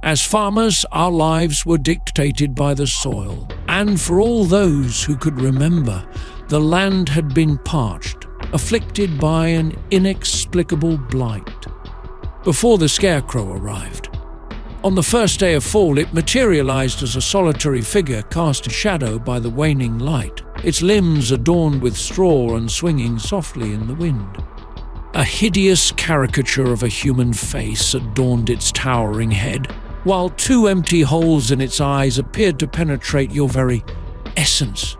As farmers, our lives were dictated by the soil, and for all those who could remember, the land had been parched, afflicted by an inexplicable blight. Before the scarecrow arrived. On the first day of fall, it materialized as a solitary figure cast in shadow by the waning light, its limbs adorned with straw and swinging softly in the wind. A hideous caricature of a human face adorned its towering head, while two empty holes in its eyes appeared to penetrate your very essence.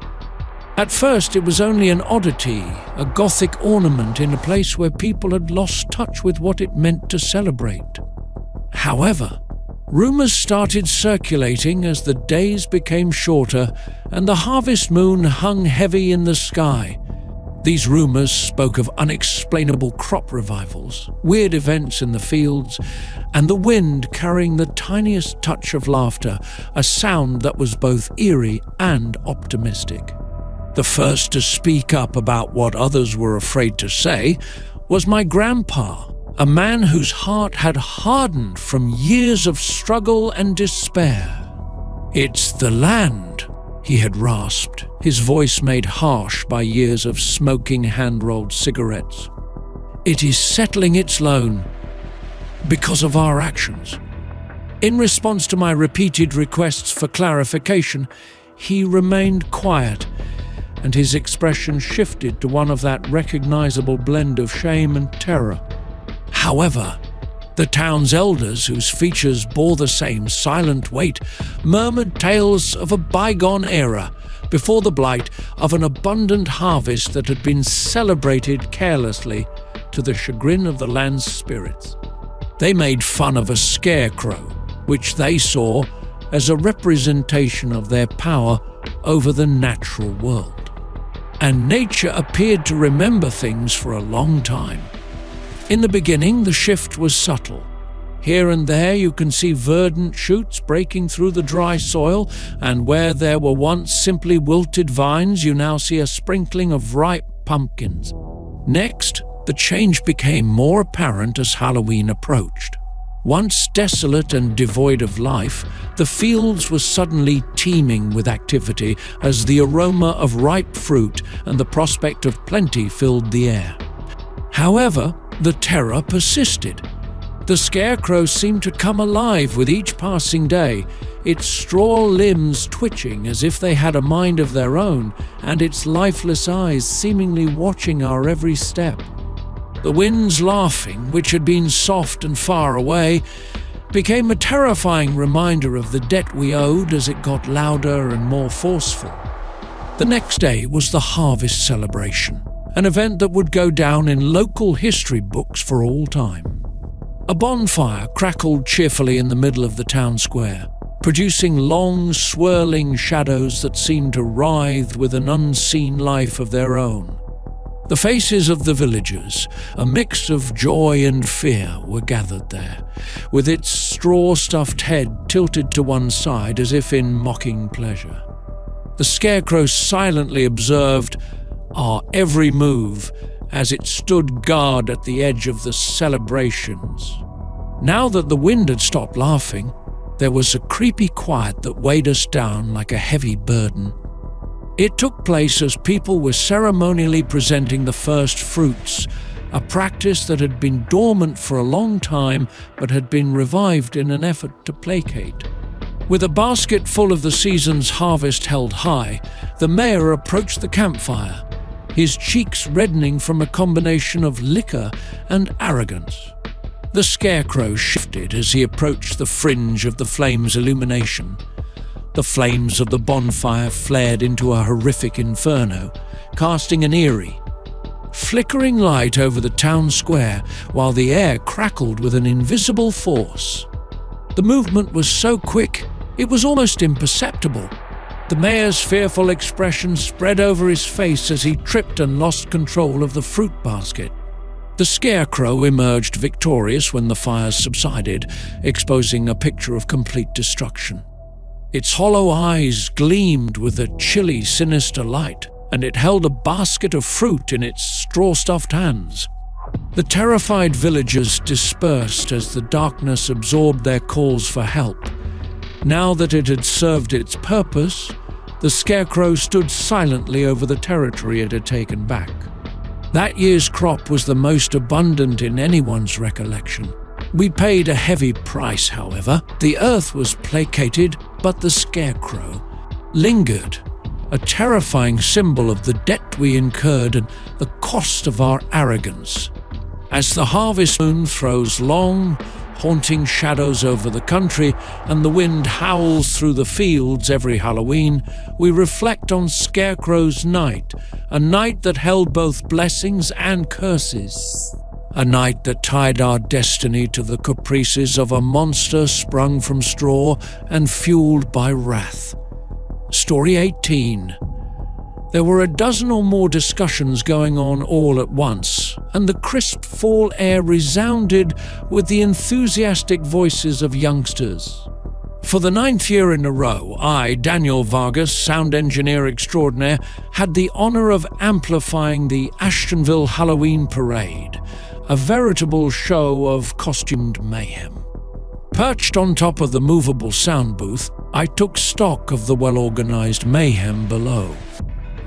At first, it was only an oddity, a Gothic ornament in a place where people had lost touch with what it meant to celebrate. However, rumors started circulating as the days became shorter and the harvest moon hung heavy in the sky. These rumors spoke of unexplainable crop revivals, weird events in the fields, and the wind carrying the tiniest touch of laughter, a sound that was both eerie and optimistic. The first to speak up about what others were afraid to say was my grandpa, a man whose heart had hardened from years of struggle and despair. "It's the land," he had rasped, his voice made harsh by years of smoking hand-rolled cigarettes. "It is settling its loan because of our actions." In response to my repeated requests for clarification, he remained quiet, and his expression shifted to one of that recognizable blend of shame and terror. However, the town's elders, whose features bore the same silent weight, murmured tales of a bygone era, before the blight of an abundant harvest that had been celebrated carelessly to the chagrin of the land's spirits. They made fun of a scarecrow, which they saw as a representation of their power over the natural world. And nature appeared to remember things for a long time. In the beginning, the shift was subtle. Here and there you can see verdant shoots breaking through the dry soil, and where there were once simply wilted vines, you now see a sprinkling of ripe pumpkins. Next, The change became more apparent as Halloween approached. Once desolate and devoid of life, the fields were suddenly teeming with activity as the aroma of ripe fruit and the prospect of plenty filled the air. However, the terror persisted. The scarecrow seemed to come alive with each passing day, its straw limbs twitching as if they had a mind of their own, and its lifeless eyes seemingly watching our every step. The wind's laughing, which had been soft and far away, became a terrifying reminder of the debt we owed as it got louder and more forceful. The next day was the harvest celebration, an event that would go down in local history books for all time. A bonfire crackled cheerfully in the middle of the town square, producing long, swirling shadows that seemed to writhe with an unseen life of their own. The faces of the villagers, a mix of joy and fear, were gathered there, with its straw-stuffed head tilted to one side as if in mocking pleasure. The scarecrow silently observed our every move as it stood guard at the edge of the celebrations. Now that the wind had stopped laughing, there was a creepy quiet that weighed us down like a heavy burden. It took place as people were ceremonially presenting the first fruits, a practice that had been dormant for a long time but had been revived in an effort to placate. With a basket full of the season's harvest held high, the mayor approached the campfire, his cheeks reddening from a combination of liquor and arrogance. The scarecrow shifted as he approached the fringe of the flame's illumination. The flames of the bonfire flared into a horrific inferno, casting an eerie, flickering light over the town square while the air crackled with an invisible force. The movement was so quick, it was almost imperceptible. The mayor's fearful expression spread over his face as he tripped and lost control of the fruit basket. The scarecrow emerged victorious when the fires subsided, exposing a picture of complete destruction. Its hollow eyes gleamed with a chilly, sinister light, and it held a basket of fruit in its straw-stuffed hands. The terrified villagers dispersed as the darkness absorbed their calls for help. Now that it had served its purpose, the scarecrow stood silently over the territory it had taken back. That year's crop was the most abundant in anyone's recollection. We paid a heavy price, however. The earth was placated, but the scarecrow lingered, a terrifying symbol of the debt we incurred and the cost of our arrogance. As the harvest moon throws long, haunting shadows over the country and the wind howls through the fields every Halloween, we reflect on Scarecrow's night, a night that held both blessings and curses. A night that tied our destiny to the caprices of a monster sprung from straw and fueled by wrath. Story 18. There were a dozen or more discussions going on all at once, and the crisp fall air resounded with the enthusiastic voices of youngsters. For the 9th year in a row, I, Daniel Vargas, sound engineer extraordinaire, had the honor of amplifying the Ashtonville Halloween Parade, a veritable show of costumed mayhem. Perched on top of the movable sound booth, I took stock of the well-organized mayhem below.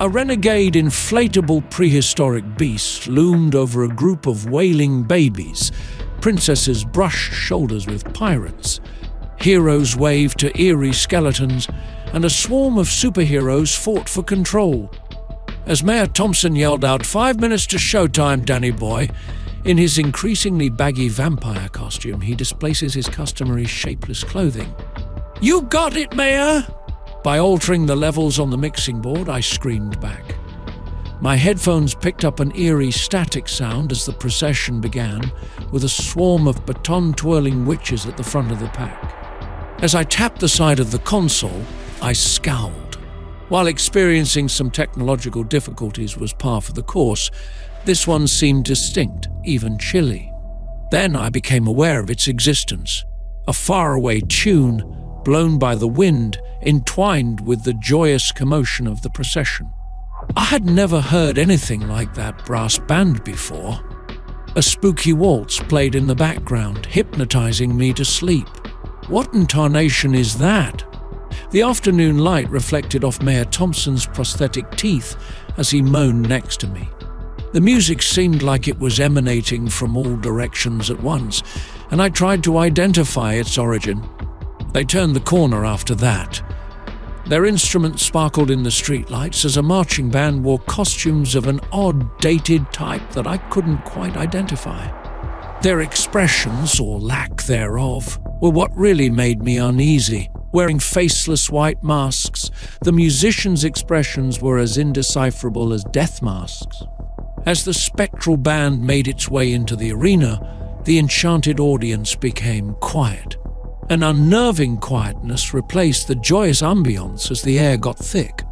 A renegade inflatable prehistoric beast loomed over a group of wailing babies. Princesses brushed shoulders with pirates. Heroes waved to eerie skeletons, and a swarm of superheroes fought for control. As Mayor Thompson yelled out, "5 minutes to showtime, Danny boy," in his increasingly baggy vampire costume, he displaces his customary shapeless clothing. "You got it, Mayor!" By altering the levels on the mixing board, I screamed back. My headphones picked up an eerie static sound as the procession began, with a swarm of baton-twirling witches at the front of the pack. As I tapped the side of the console, I scowled. While experiencing some technological difficulties was par for the course, this one seemed distinct, even chilly. Then I became aware of its existence, a faraway tune blown by the wind, entwined with the joyous commotion of the procession. I had never heard anything like that brass band before. A spooky waltz played in the background, hypnotizing me to sleep. What in tarnation is that? The afternoon light reflected off Mayor Thompson's prosthetic teeth as he moaned next to me. The music seemed like it was emanating from all directions at once, and I tried to identify its origin. They turned the corner after that. Their instruments sparkled in the streetlights as a marching band wore costumes of an odd, dated type that I couldn't quite identify. Their expressions, or lack thereof, were what really made me uneasy. Wearing faceless white masks, the musicians' expressions were as indecipherable as death masks. As the spectral band made its way into the arena, the enchanted audience became quiet. An unnerving quietness replaced the joyous ambience as the air got thick.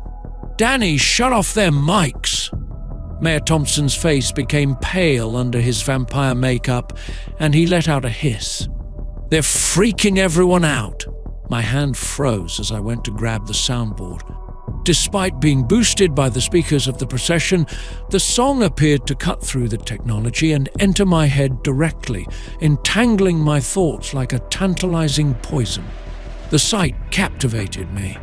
"Danny, shut off their mics!" Mayor Thompson's face became pale under his vampire makeup, and he let out a hiss. "They're freaking everyone out!" My hand froze as I went to grab the soundboard. Despite being boosted by the speakers of the procession, the song appeared to cut through the technology and enter my head directly, entangling my thoughts like a tantalizing poison. The sight captivated me.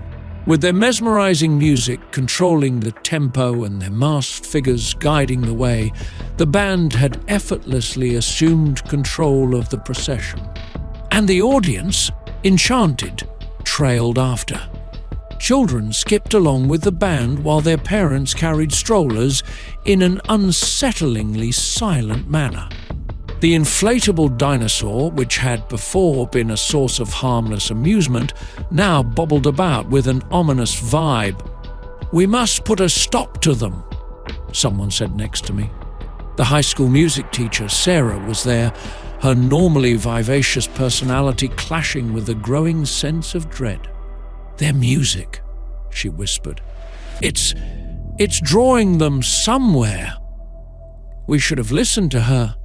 With their mesmerizing music controlling the tempo and their masked figures guiding the way, the band had effortlessly assumed control of the procession. And the audience, enchanted, trailed after. Children skipped along with the band while their parents carried strollers in an unsettlingly silent manner. The inflatable dinosaur, which had before been a source of harmless amusement, now bobbled about with an ominous vibe. "We must put a stop to them," someone said next to me. The high school music teacher, Sarah, was there, her normally vivacious personality clashing with a growing sense of dread. "Their music," she whispered. It's drawing them somewhere." We should have listened to her.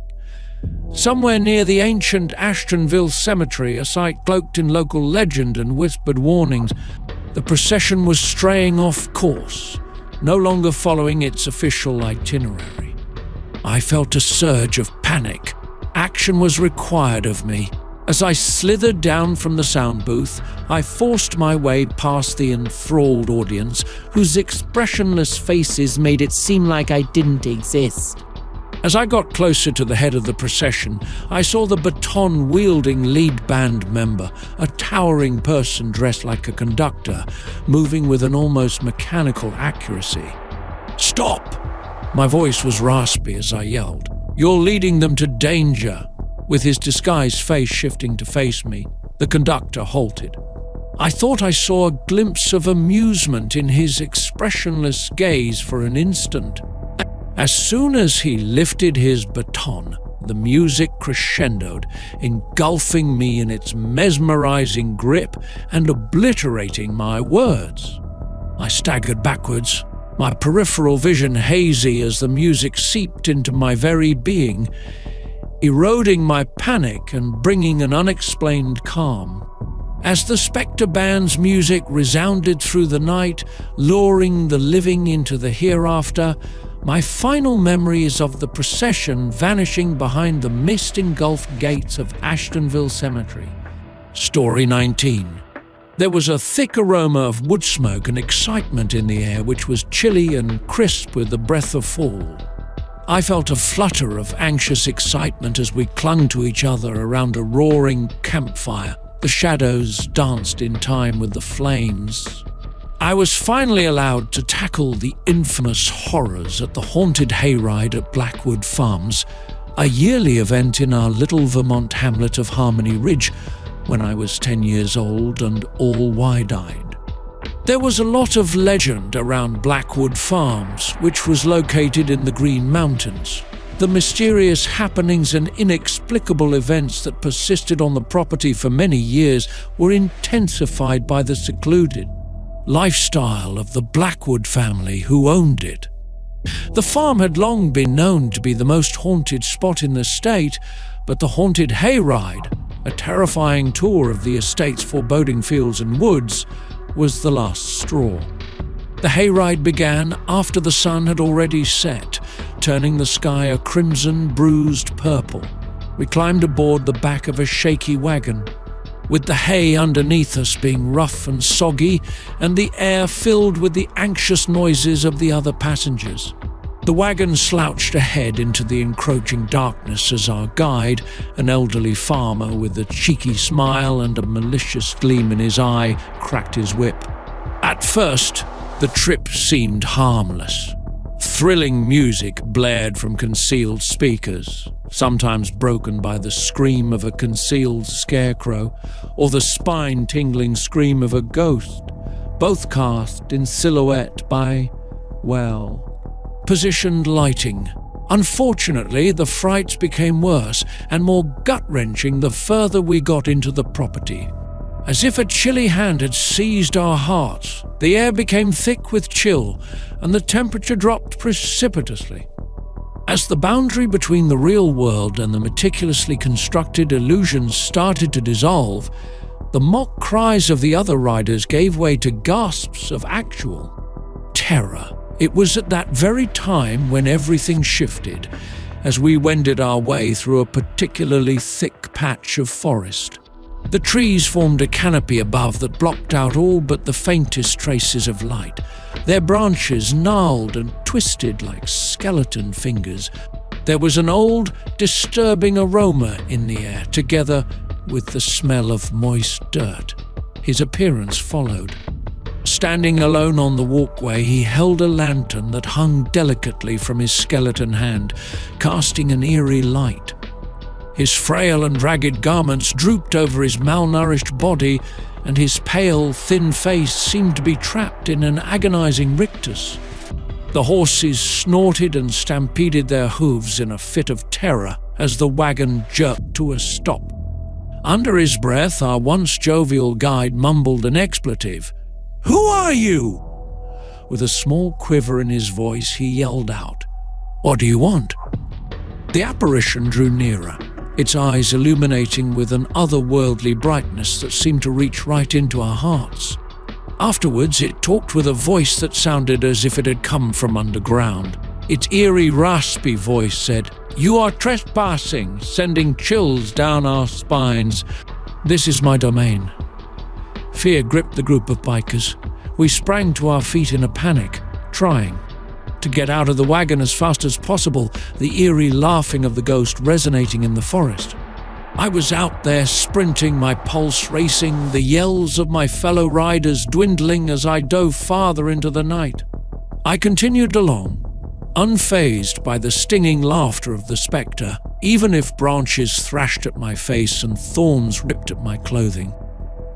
Somewhere near the ancient Ashtonville Cemetery, a site cloaked in local legend and whispered warnings, the procession was straying off course, no longer following its official itinerary. I felt a surge of panic. Action was required of me. As I slithered down from the sound booth, I forced my way past the enthralled audience, whose expressionless faces made it seem like I didn't exist. As I got closer to the head of the procession, I saw the baton-wielding lead band member, a towering person dressed like a conductor, moving with an almost mechanical accuracy. "Stop!" My voice was raspy as I yelled. "You're leading them to danger." With his disguised face shifting to face me, the conductor halted. I thought I saw a glimpse of amusement in his expressionless gaze for an instant. As soon as he lifted his baton, the music crescendoed, engulfing me in its mesmerizing grip and obliterating my words. I staggered backwards, my peripheral vision hazy as the music seeped into my very being, eroding my panic and bringing an unexplained calm. As the Spectre Band's music resounded through the night, luring the living into the hereafter, my final memory is of the procession vanishing behind the mist-engulfed gates of Ashtonville Cemetery. Story 19. There was a thick aroma of wood smoke and excitement in the air, which was chilly and crisp with the breath of fall. I felt a flutter of anxious excitement as we clung to each other around a roaring campfire. The shadows danced in time with the flames. I was finally allowed to tackle the infamous horrors at the haunted hayride at Blackwood Farms, a yearly event in our little Vermont hamlet of Harmony Ridge, when I was 10 years old and all wide-eyed. There was a lot of legend around Blackwood Farms, which was located in the Green Mountains. The mysterious happenings and inexplicable events that persisted on the property for many years were intensified by the secluded lifestyle of the Blackwood family who owned it. The farm had long been known to be the most haunted spot in the state, but the haunted hayride, a terrifying tour of the estate's foreboding fields and woods, was the last straw. The hayride began after the sun had already set, turning the sky a crimson, bruised purple. We climbed aboard the back of a shaky wagon, with the hay underneath us being rough and soggy and the air filled with the anxious noises of the other passengers. The wagon slouched ahead into the encroaching darkness as our guide, an elderly farmer with a cheeky smile and a malicious gleam in his eye, cracked his whip. At first, the trip seemed harmless. Thrilling music blared from concealed speakers, sometimes broken by the scream of a concealed scarecrow or the spine-tingling scream of a ghost, both cast in silhouette by, positioned lighting. Unfortunately, the frights became worse and more gut-wrenching the further we got into the property. As if a chilly hand had seized our hearts, the air became thick with chill, and the temperature dropped precipitously. As the boundary between the real world and the meticulously constructed illusions started to dissolve, the mock cries of the other riders gave way to gasps of actual terror. It was at that very time when everything shifted, as we wended our way through a particularly thick patch of forest. The trees formed a canopy above that blocked out all but the faintest traces of light, their branches gnarled and twisted like skeleton fingers. There was an old, disturbing aroma in the air, together with the smell of moist dirt. His appearance followed. Standing alone on the walkway, he held a lantern that hung delicately from his skeleton hand, casting an eerie light. His frail and ragged garments drooped over his malnourished body, and his pale, thin face seemed to be trapped in an agonizing rictus. The horses snorted and stampeded their hooves in a fit of terror as the wagon jerked to a stop. Under his breath, our once jovial guide mumbled an expletive. "Who are you?" With a small quiver in his voice, he yelled out, "What do you want?" The apparition drew nearer, its eyes illuminating with an otherworldly brightness that seemed to reach right into our hearts. Afterwards, it talked with a voice that sounded as if it had come from underground. Its eerie, raspy voice said, "You are trespassing, sending chills down our spines. This is my domain." Fear gripped the group of bikers. We sprang to our feet in a panic, trying to get out of the wagon as fast as possible, the eerie laughing of the ghost resonating in the forest. I was out there sprinting, my pulse racing, the yells of my fellow riders dwindling as I dove farther into the night. I continued along, unfazed by the stinging laughter of the spectre, even if branches thrashed at my face and thorns ripped at my clothing.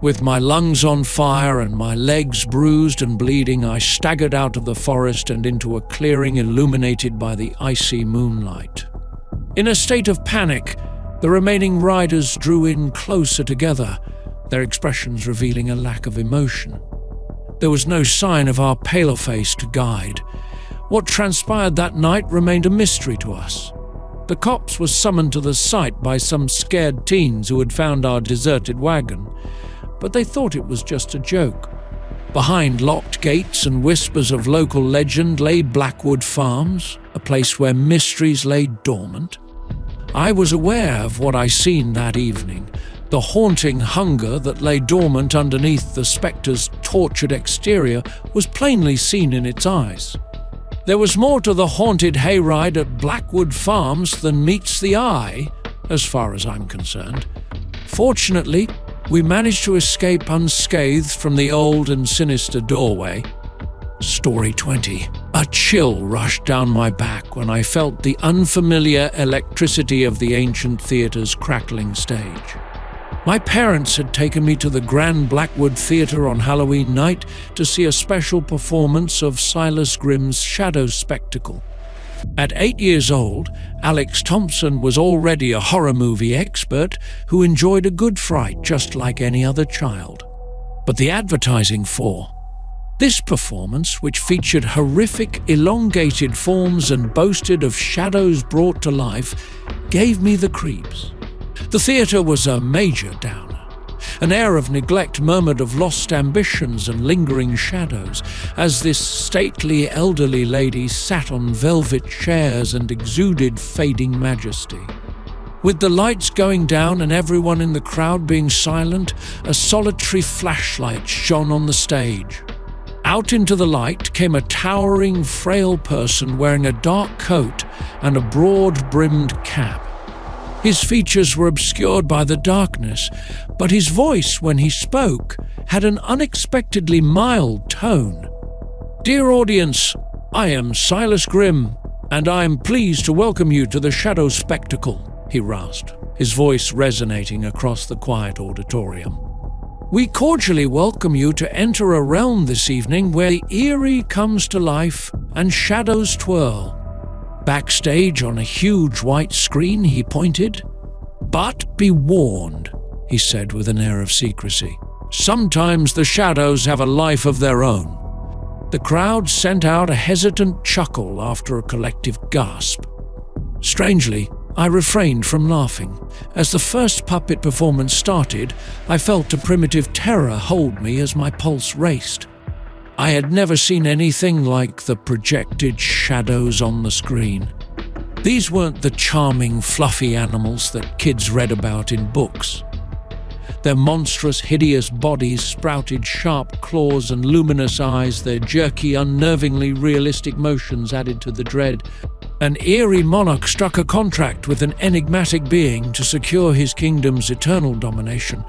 With my lungs on fire and my legs bruised and bleeding, I staggered out of the forest and into a clearing illuminated by the icy moonlight. In a state of panic, the remaining riders drew in closer together, their expressions revealing a lack of emotion. There was no sign of our paler-faced guide. What transpired that night remained a mystery to us. The cops were summoned to the site by some scared teens who had found our deserted wagon, but they thought it was just a joke. Behind locked gates and whispers of local legend lay Blackwood Farms, a place where mysteries lay dormant. I was aware of what I seen that evening, the haunting hunger that lay dormant underneath the spectre's tortured exterior was plainly seen in its eyes. There was more to the haunted hayride at Blackwood Farms than meets the eye, as far as I'm concerned. Fortunately, we managed to escape unscathed from the old and sinister doorway. Story 20. A chill rushed down my back when I felt the unfamiliar electricity of the ancient theatre's crackling stage. My parents had taken me to the Grand Blackwood Theatre on Halloween night to see a special performance of Silas Grimm's Shadow Spectacle. At 8 years old, Alex Thompson was already a horror movie expert who enjoyed a good fright just like any other child. But the advertising for this performance, which featured horrific, elongated forms and boasted of shadows brought to life, gave me the creeps. The theatre was a major downer. An air of neglect murmured of lost ambitions and lingering shadows, as this stately elderly lady sat on velvet chairs and exuded fading majesty. With the lights going down and everyone in the crowd being silent, a solitary flashlight shone on the stage. Out into the light came a towering, frail person wearing a dark coat and a broad-brimmed cap. His features were obscured by the darkness, but his voice, when he spoke, had an unexpectedly mild tone. "Dear audience, I am Silas Grimm, and I am pleased to welcome you to the shadow spectacle," he rasped, his voice resonating across the quiet auditorium. "We cordially welcome you to enter a realm this evening where the eerie comes to life and shadows twirl." Backstage on a huge white screen, he pointed. "But be warned," he said with an air of secrecy. "Sometimes the shadows have a life of their own." The crowd sent out a hesitant chuckle after a collective gasp. Strangely, I refrained from laughing. As the first puppet performance started, I felt a primitive terror hold me as my pulse raced. I had never seen anything like the projected shadows on the screen. These weren't the charming, fluffy animals that kids read about in books. Their monstrous, hideous bodies sprouted sharp claws and luminous eyes, their jerky, unnervingly realistic motions added to the dread. An eerie monarch struck a contract with an enigmatic being to secure his kingdom's eternal domination,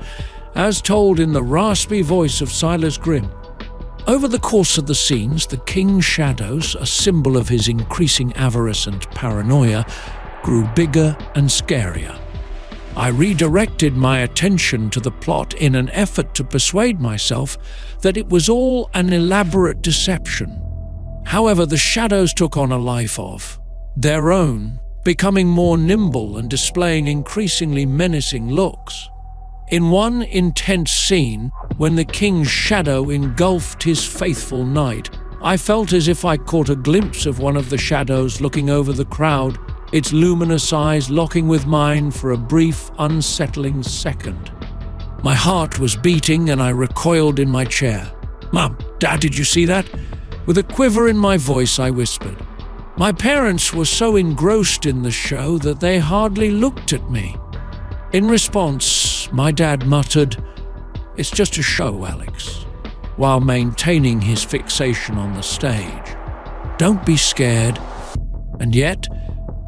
as told in the raspy voice of Silas Grimm. Over the course of the scenes, the king's shadows, a symbol of his increasing avarice and paranoia, grew bigger and scarier. I redirected my attention to the plot in an effort to persuade myself that it was all an elaborate deception. However, the shadows took on a life of their own, becoming more nimble and displaying increasingly menacing looks. In one intense scene, when the king's shadow engulfed his faithful knight, I felt as if I caught a glimpse of one of the shadows looking over the crowd, its luminous eyes locking with mine for a brief, unsettling second. My heart was beating and I recoiled in my chair. "Mum, Dad, did you see that?" With a quiver in my voice, I whispered. My parents were so engrossed in the show that they hardly looked at me. In response, my dad muttered, "It's just a show, Alex," while maintaining his fixation on the stage. "Don't be scared." And yet,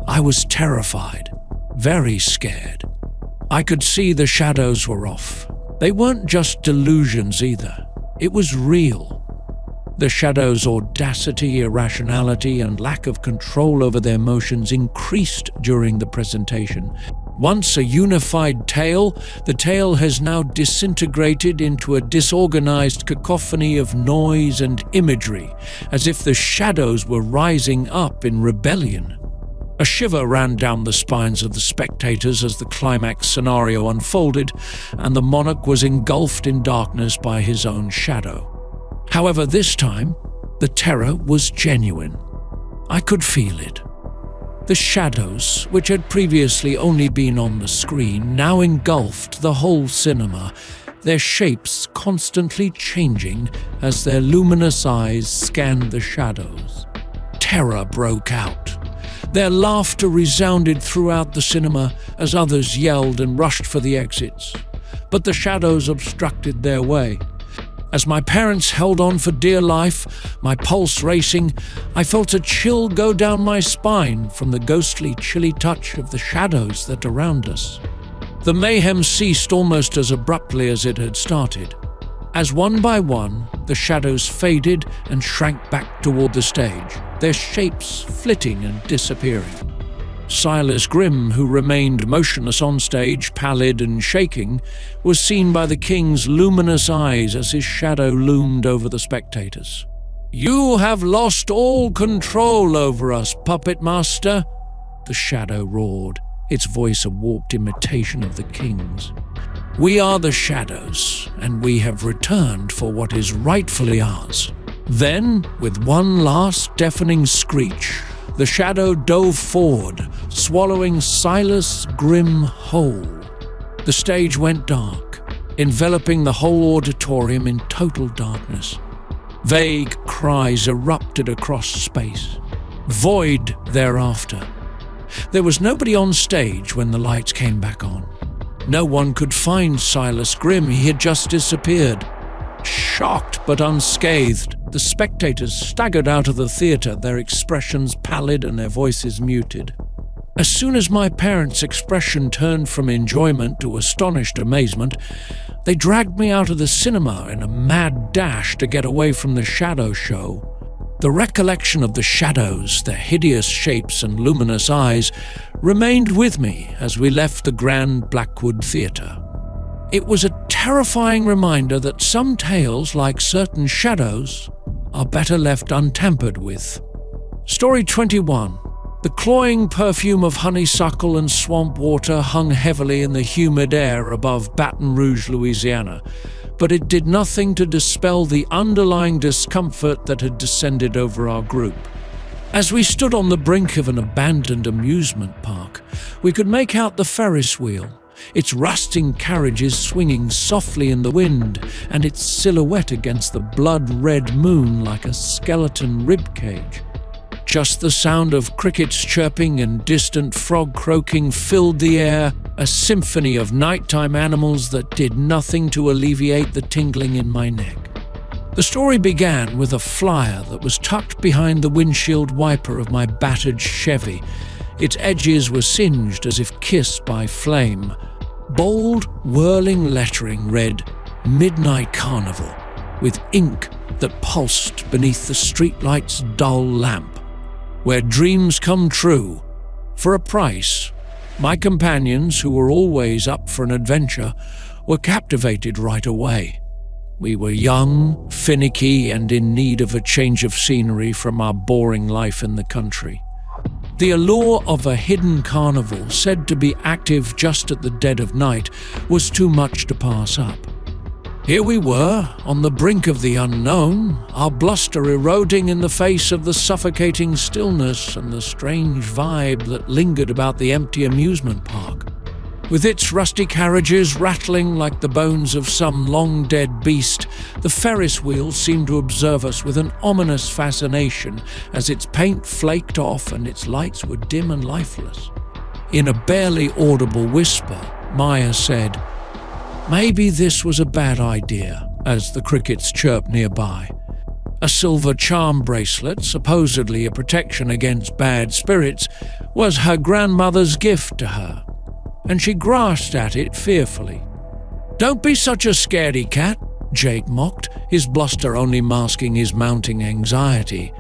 I was terrified, very scared. I could see the shadows were off. They weren't just delusions either. It was real. The shadows' audacity, irrationality, and lack of control over their motions increased during the presentation. Once a unified tale, the tale has now disintegrated into a disorganized cacophony of noise and imagery, as if the shadows were rising up in rebellion. A shiver ran down the spines of the spectators as the climax scenario unfolded, and the monarch was engulfed in darkness by his own shadow. However, this time, the terror was genuine. I could feel it. The shadows, which had previously only been on the screen, now engulfed the whole cinema, their shapes constantly changing as their luminous eyes scanned the shadows. Terror broke out. Their laughter resounded throughout the cinema as others yelled and rushed for the exits. But the shadows obstructed their way. As my parents held on for dear life, my pulse racing, I felt a chill go down my spine from the ghostly, chilly touch of the shadows that around us. The mayhem ceased almost as abruptly as it had started. As one by one, the shadows faded and shrank back toward the stage, their shapes flitting and disappearing. Silas Grimm, who remained motionless on stage, pallid and shaking, was seen by the king's luminous eyes as his shadow loomed over the spectators. "You have lost all control over us, puppet master," the shadow roared, its voice a warped imitation of the king's. "We are the shadows, and we have returned for what is rightfully ours." Then, with one last deafening screech, the shadow dove forward, swallowing Silas Grimm whole. The stage went dark. enveloping the whole auditorium in total darkness. Vague cries erupted across space. Void thereafter. There was nobody on stage when the lights came back on. No one could find Silas Grimm. He had just disappeared. Shocked but unscathed, the spectators staggered out of the theatre, their expressions pallid and their voices muted. As soon as my parents' expression turned from enjoyment to astonished amazement, they dragged me out of the cinema in a mad dash to get away from the shadow show. The recollection of the shadows, their hideous shapes and luminous eyes, remained with me as we left the grand Blackwood Theatre. It was a terrifying reminder that some tales, like certain shadows, are better left untampered with. Story 21. The cloying perfume of honeysuckle and swamp water hung heavily in the humid air above Baton Rouge, Louisiana, but it did nothing to dispel the underlying discomfort that had descended over our group. As we stood on the brink of an abandoned amusement park, we could make out the Ferris wheel, its rusting carriages swinging softly in the wind, and its silhouette against the blood-red moon like a skeleton ribcage. Just the sound of crickets chirping and distant frog croaking filled the air, a symphony of nighttime animals that did nothing to alleviate the tingling in my neck. The story began with a flyer that was tucked behind the windshield wiper of my battered Chevy. Its edges were singed as if kissed by flame. Bold, whirling lettering read, "Midnight Carnival," with ink that pulsed beneath the streetlight's dull lamp. Where dreams come true, for a price. My companions, who were always up for an adventure, were captivated right away. We were young, finicky, and in need of a change of scenery from our boring life in the country. The allure of a hidden carnival, said to be active just at the dead of night, was too much to pass up. Here we were, on the brink of the unknown, our bluster eroding in the face of the suffocating stillness and the strange vibe that lingered about the empty amusement park. With its rusty carriages rattling like the bones of some long-dead beast, the Ferris wheel seemed to observe us with an ominous fascination as its paint flaked off and its lights were dim and lifeless. In a barely audible whisper, Maya said, "Maybe this was a bad idea," as the crickets chirped nearby. A silver charm bracelet, supposedly a protection against bad spirits, was her grandmother's gift to her, and she grasped at it fearfully. "Don't be such a scaredy cat," Jake mocked, his bluster only masking his mounting anxiety.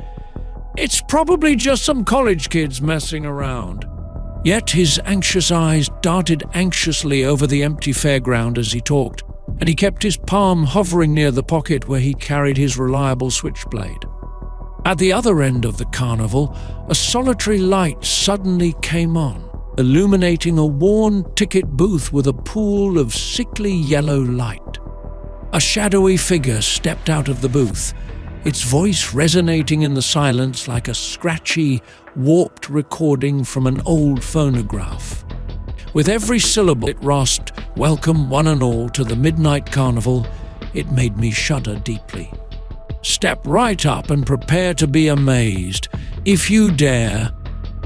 "It's probably just some college kids messing around." Yet his anxious eyes darted anxiously over the empty fairground as he talked, and he kept his palm hovering near the pocket where he carried his reliable switchblade. At the other end of the carnival, a solitary light suddenly came on, illuminating a worn ticket booth with a pool of sickly yellow light. A shadowy figure stepped out of the booth, its voice resonating in the silence like a scratchy, warped recording from an old phonograph. With every syllable it rasped, "Welcome one and all to the Midnight Carnival," it made me shudder deeply. "Step right up and prepare to be amazed, if you dare."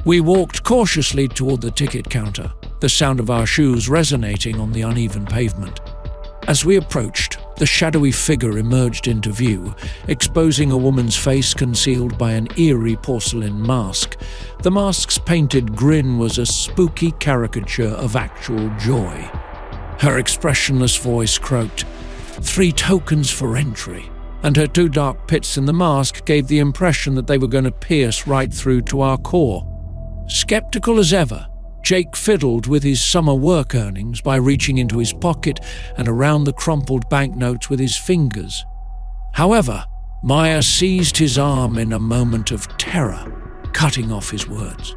We walked cautiously toward the ticket counter, the sound of our shoes resonating on the uneven pavement. As we approached, the shadowy figure emerged into view, exposing a woman's face concealed by an eerie porcelain mask. The mask's painted grin was a spooky caricature of actual joy. Her expressionless voice croaked, "3 tokens for entry," and her 2 dark pits in the mask gave the impression that they were going to pierce right through to our core. Skeptical as ever, Jake fiddled with his summer work earnings by reaching into his pocket and around the crumpled banknotes with his fingers. However, Maya seized his arm in a moment of terror, cutting off his words.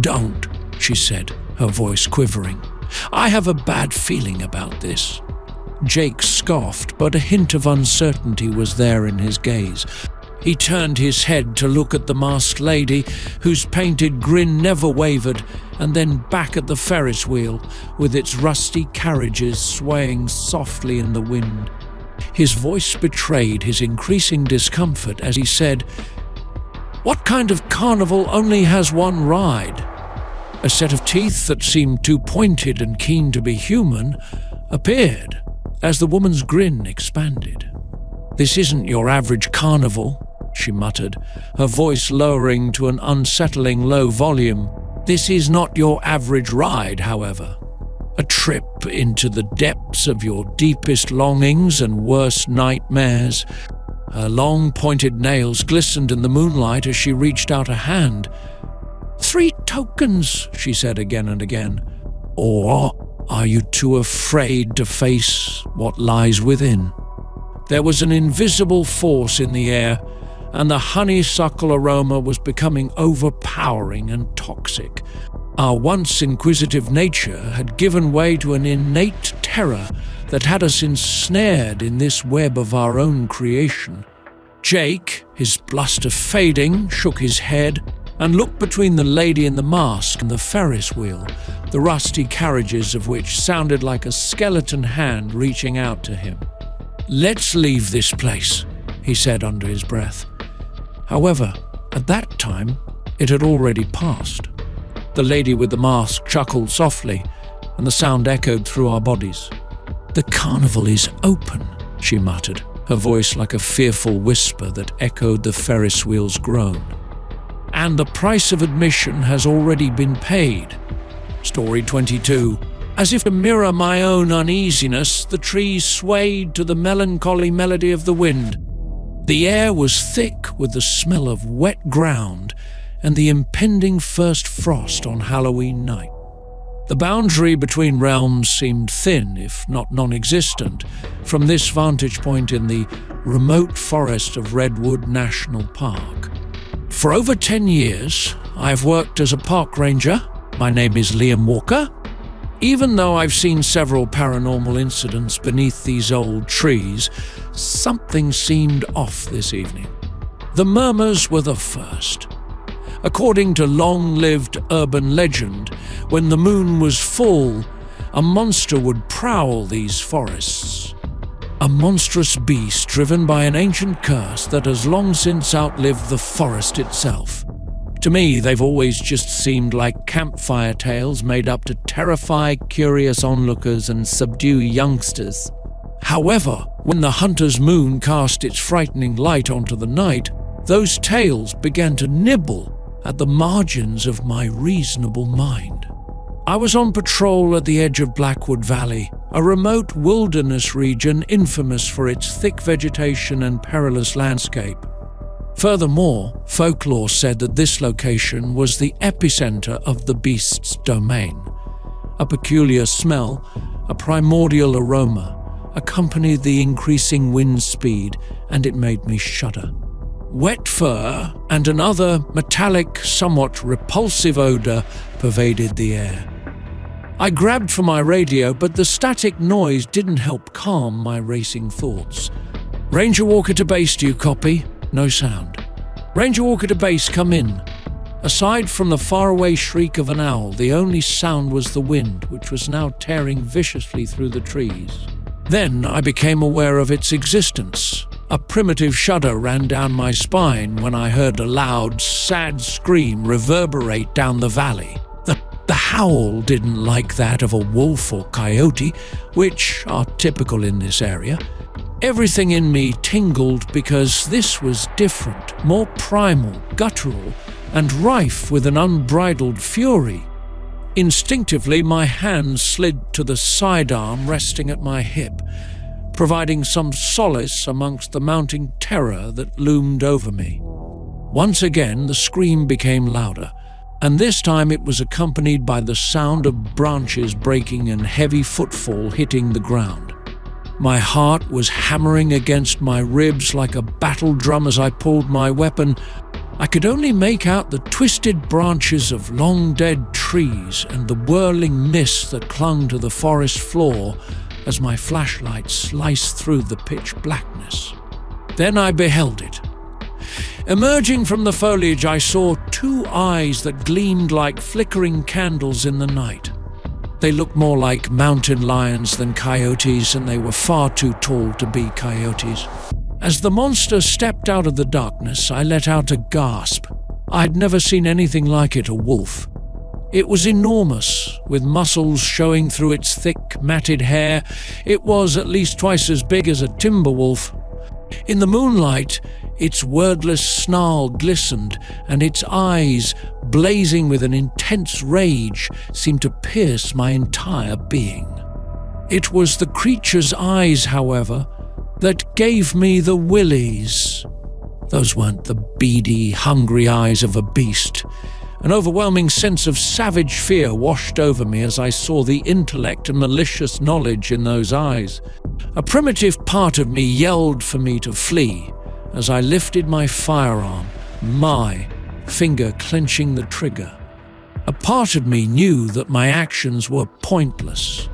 "Don't," she said, her voice quivering. "I have a bad feeling about this." Jake scoffed, but a hint of uncertainty was there in his gaze. He turned his head to look at the masked lady, whose painted grin never wavered, and then back at the Ferris wheel, with its rusty carriages swaying softly in the wind. His voice betrayed his increasing discomfort as he said, "What kind of carnival only has one ride?" A set of teeth that seemed too pointed and keen to be human appeared as the woman's grin expanded. "This isn't your average carnival," she muttered, her voice lowering to an unsettling low volume. "This is not your average ride, however. A trip into the depths of your deepest longings and worst nightmares." Her long pointed nails glistened in the moonlight as she reached out a hand. "3 tokens," she said again and again. "Or are you too afraid to face what lies within?" There was an invisible force in the air, and the honeysuckle aroma was becoming overpowering and toxic. Our once inquisitive nature had given way to an innate terror that had us ensnared in this web of our own creation. Jake, his bluster fading, shook his head and looked between the lady in the mask and the Ferris wheel, the rusty carriages of which sounded like a skeleton hand reaching out to him. "Let's leave this place," he said under his breath. However, at that time, it had already passed. The lady with the mask chuckled softly, and the sound echoed through our bodies. "The carnival is open," she muttered, her voice like a fearful whisper that echoed the Ferris wheel's groan. "And the price of admission has already been paid." Story 22. As if to mirror my own uneasiness, the trees swayed to the melancholy melody of the wind. The air was thick with the smell of wet ground and the impending first frost on Halloween night. The boundary between realms seemed thin, if not non-existent, from this vantage point in the remote forest of Redwood National Park. For over 10 years, I've worked as a park ranger. My name is Liam Walker. Even though I've seen several paranormal incidents beneath these old trees, something seemed off this evening. The murmurs were the first. According to long-lived urban legend, when the moon was full, a monster would prowl these forests. A monstrous beast driven by an ancient curse that has long since outlived the forest itself. To me, they've always just seemed like campfire tales made up to terrify curious onlookers and subdue youngsters. However, when the hunter's moon cast its frightening light onto the night, those tales began to nibble at the margins of my reasonable mind. I was on patrol at the edge of Blackwood Valley, a remote wilderness region infamous for its thick vegetation and perilous landscape. Furthermore, folklore said that this location was the epicenter of the beast's domain. A peculiar smell, a primordial aroma, accompanied the increasing wind speed, and it made me shudder. Wet fur and another metallic, somewhat repulsive odor pervaded the air. I grabbed for my radio, but the static noise didn't help calm my racing thoughts. "Ranger Walker to base, do you copy?" No sound. "Ranger Walker to base, come in." Aside from the faraway shriek of an owl, the only sound was the wind, which was now tearing viciously through the trees. Then I became aware of its existence. A primitive shudder ran down my spine when I heard a loud, sad scream reverberate down the valley. The howl didn't like that of a wolf or coyote, which are typical in this area. Everything in me tingled because this was different, more primal, guttural, and rife with an unbridled fury. Instinctively, my hand slid to the sidearm resting at my hip, providing some solace amongst the mounting terror that loomed over me. Once again, the scream became louder, and this time it was accompanied by the sound of branches breaking and heavy footfall hitting the ground. My heart was hammering against my ribs like a battle drum as I pulled my weapon. I could only make out the twisted branches of long-dead trees and the whirling mist that clung to the forest floor as my flashlight sliced through the pitch blackness. Then I beheld it. Emerging from the foliage, I saw two eyes that gleamed like flickering candles in the night. They looked more like mountain lions than coyotes, and they were far too tall to be coyotes. As the monster stepped out of the darkness, I let out a gasp. I'd never seen anything like it, a wolf. It was enormous, with muscles showing through its thick, matted hair. It was at least twice as big as a timber wolf. In the moonlight, its wordless snarl glistened, and its eyes, blazing with an intense rage, seemed to pierce my entire being. It was the creature's eyes, however, that gave me the willies. Those weren't the beady, hungry eyes of a beast. An overwhelming sense of savage fear washed over me as I saw the intellect and malicious knowledge in those eyes. A primitive part of me yelled for me to flee as I lifted my firearm, my finger clenching the trigger. A part of me knew that my actions were pointless.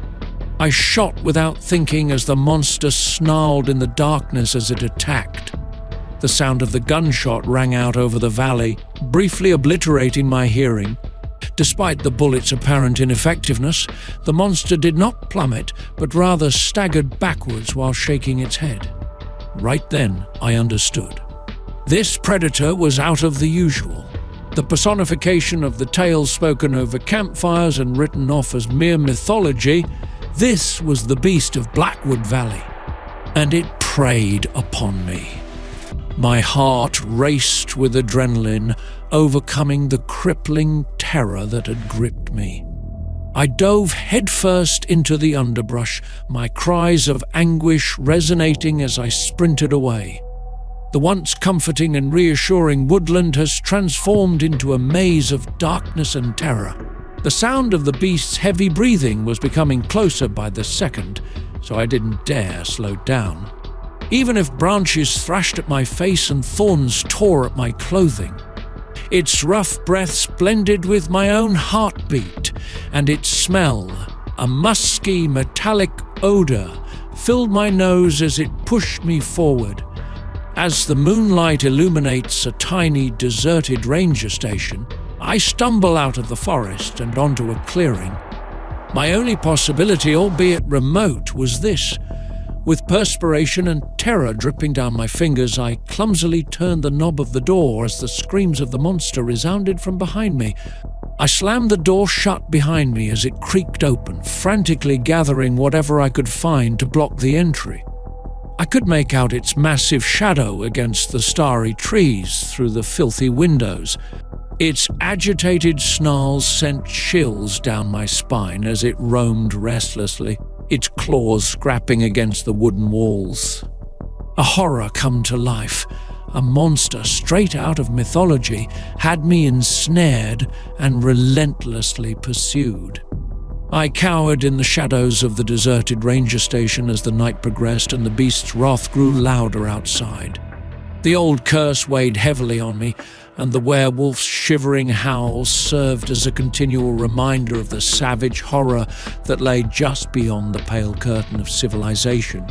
I shot without thinking as the monster snarled in the darkness as it attacked. The sound of the gunshot rang out over the valley, briefly obliterating my hearing. Despite the bullet's apparent ineffectiveness, the monster did not plummet, but rather staggered backwards while shaking its head. Right then, I understood. This predator was out of the usual. The personification of the tales spoken over campfires and written off as mere mythology, this was the beast of Blackwood Valley, and it preyed upon me. My heart raced with adrenaline, overcoming the crippling terror that had gripped me. I dove headfirst into the underbrush, my cries of anguish resonating as I sprinted away. The once comforting and reassuring woodland has transformed into a maze of darkness and terror. The sound of the beast's heavy breathing was becoming closer by the second, so I didn't dare slow down. Even if branches thrashed at my face and thorns tore at my clothing. Its rough breaths blended with my own heartbeat, and its smell, a musky, metallic odor, filled my nose as it pushed me forward. As the moonlight illuminates a tiny, deserted ranger station, I stumble out of the forest and onto a clearing. My only possibility, albeit remote, was this. With perspiration and terror dripping down my fingers, I clumsily turned the knob of the door as the screams of the monster resounded from behind me. I slammed the door shut behind me as it creaked open, frantically gathering whatever I could find to block the entry. I could make out its massive shadow against the starry trees through the filthy windows. Its agitated snarls sent chills down my spine as it roamed restlessly, its claws scrapping against the wooden walls. A horror come to life, a monster straight out of mythology, had me ensnared and relentlessly pursued. I cowered in the shadows of the deserted ranger station as the night progressed and the beast's wrath grew louder outside. The old curse weighed heavily on me, and the werewolf's shivering howls served as a continual reminder of the savage horror that lay just beyond the pale curtain of civilization.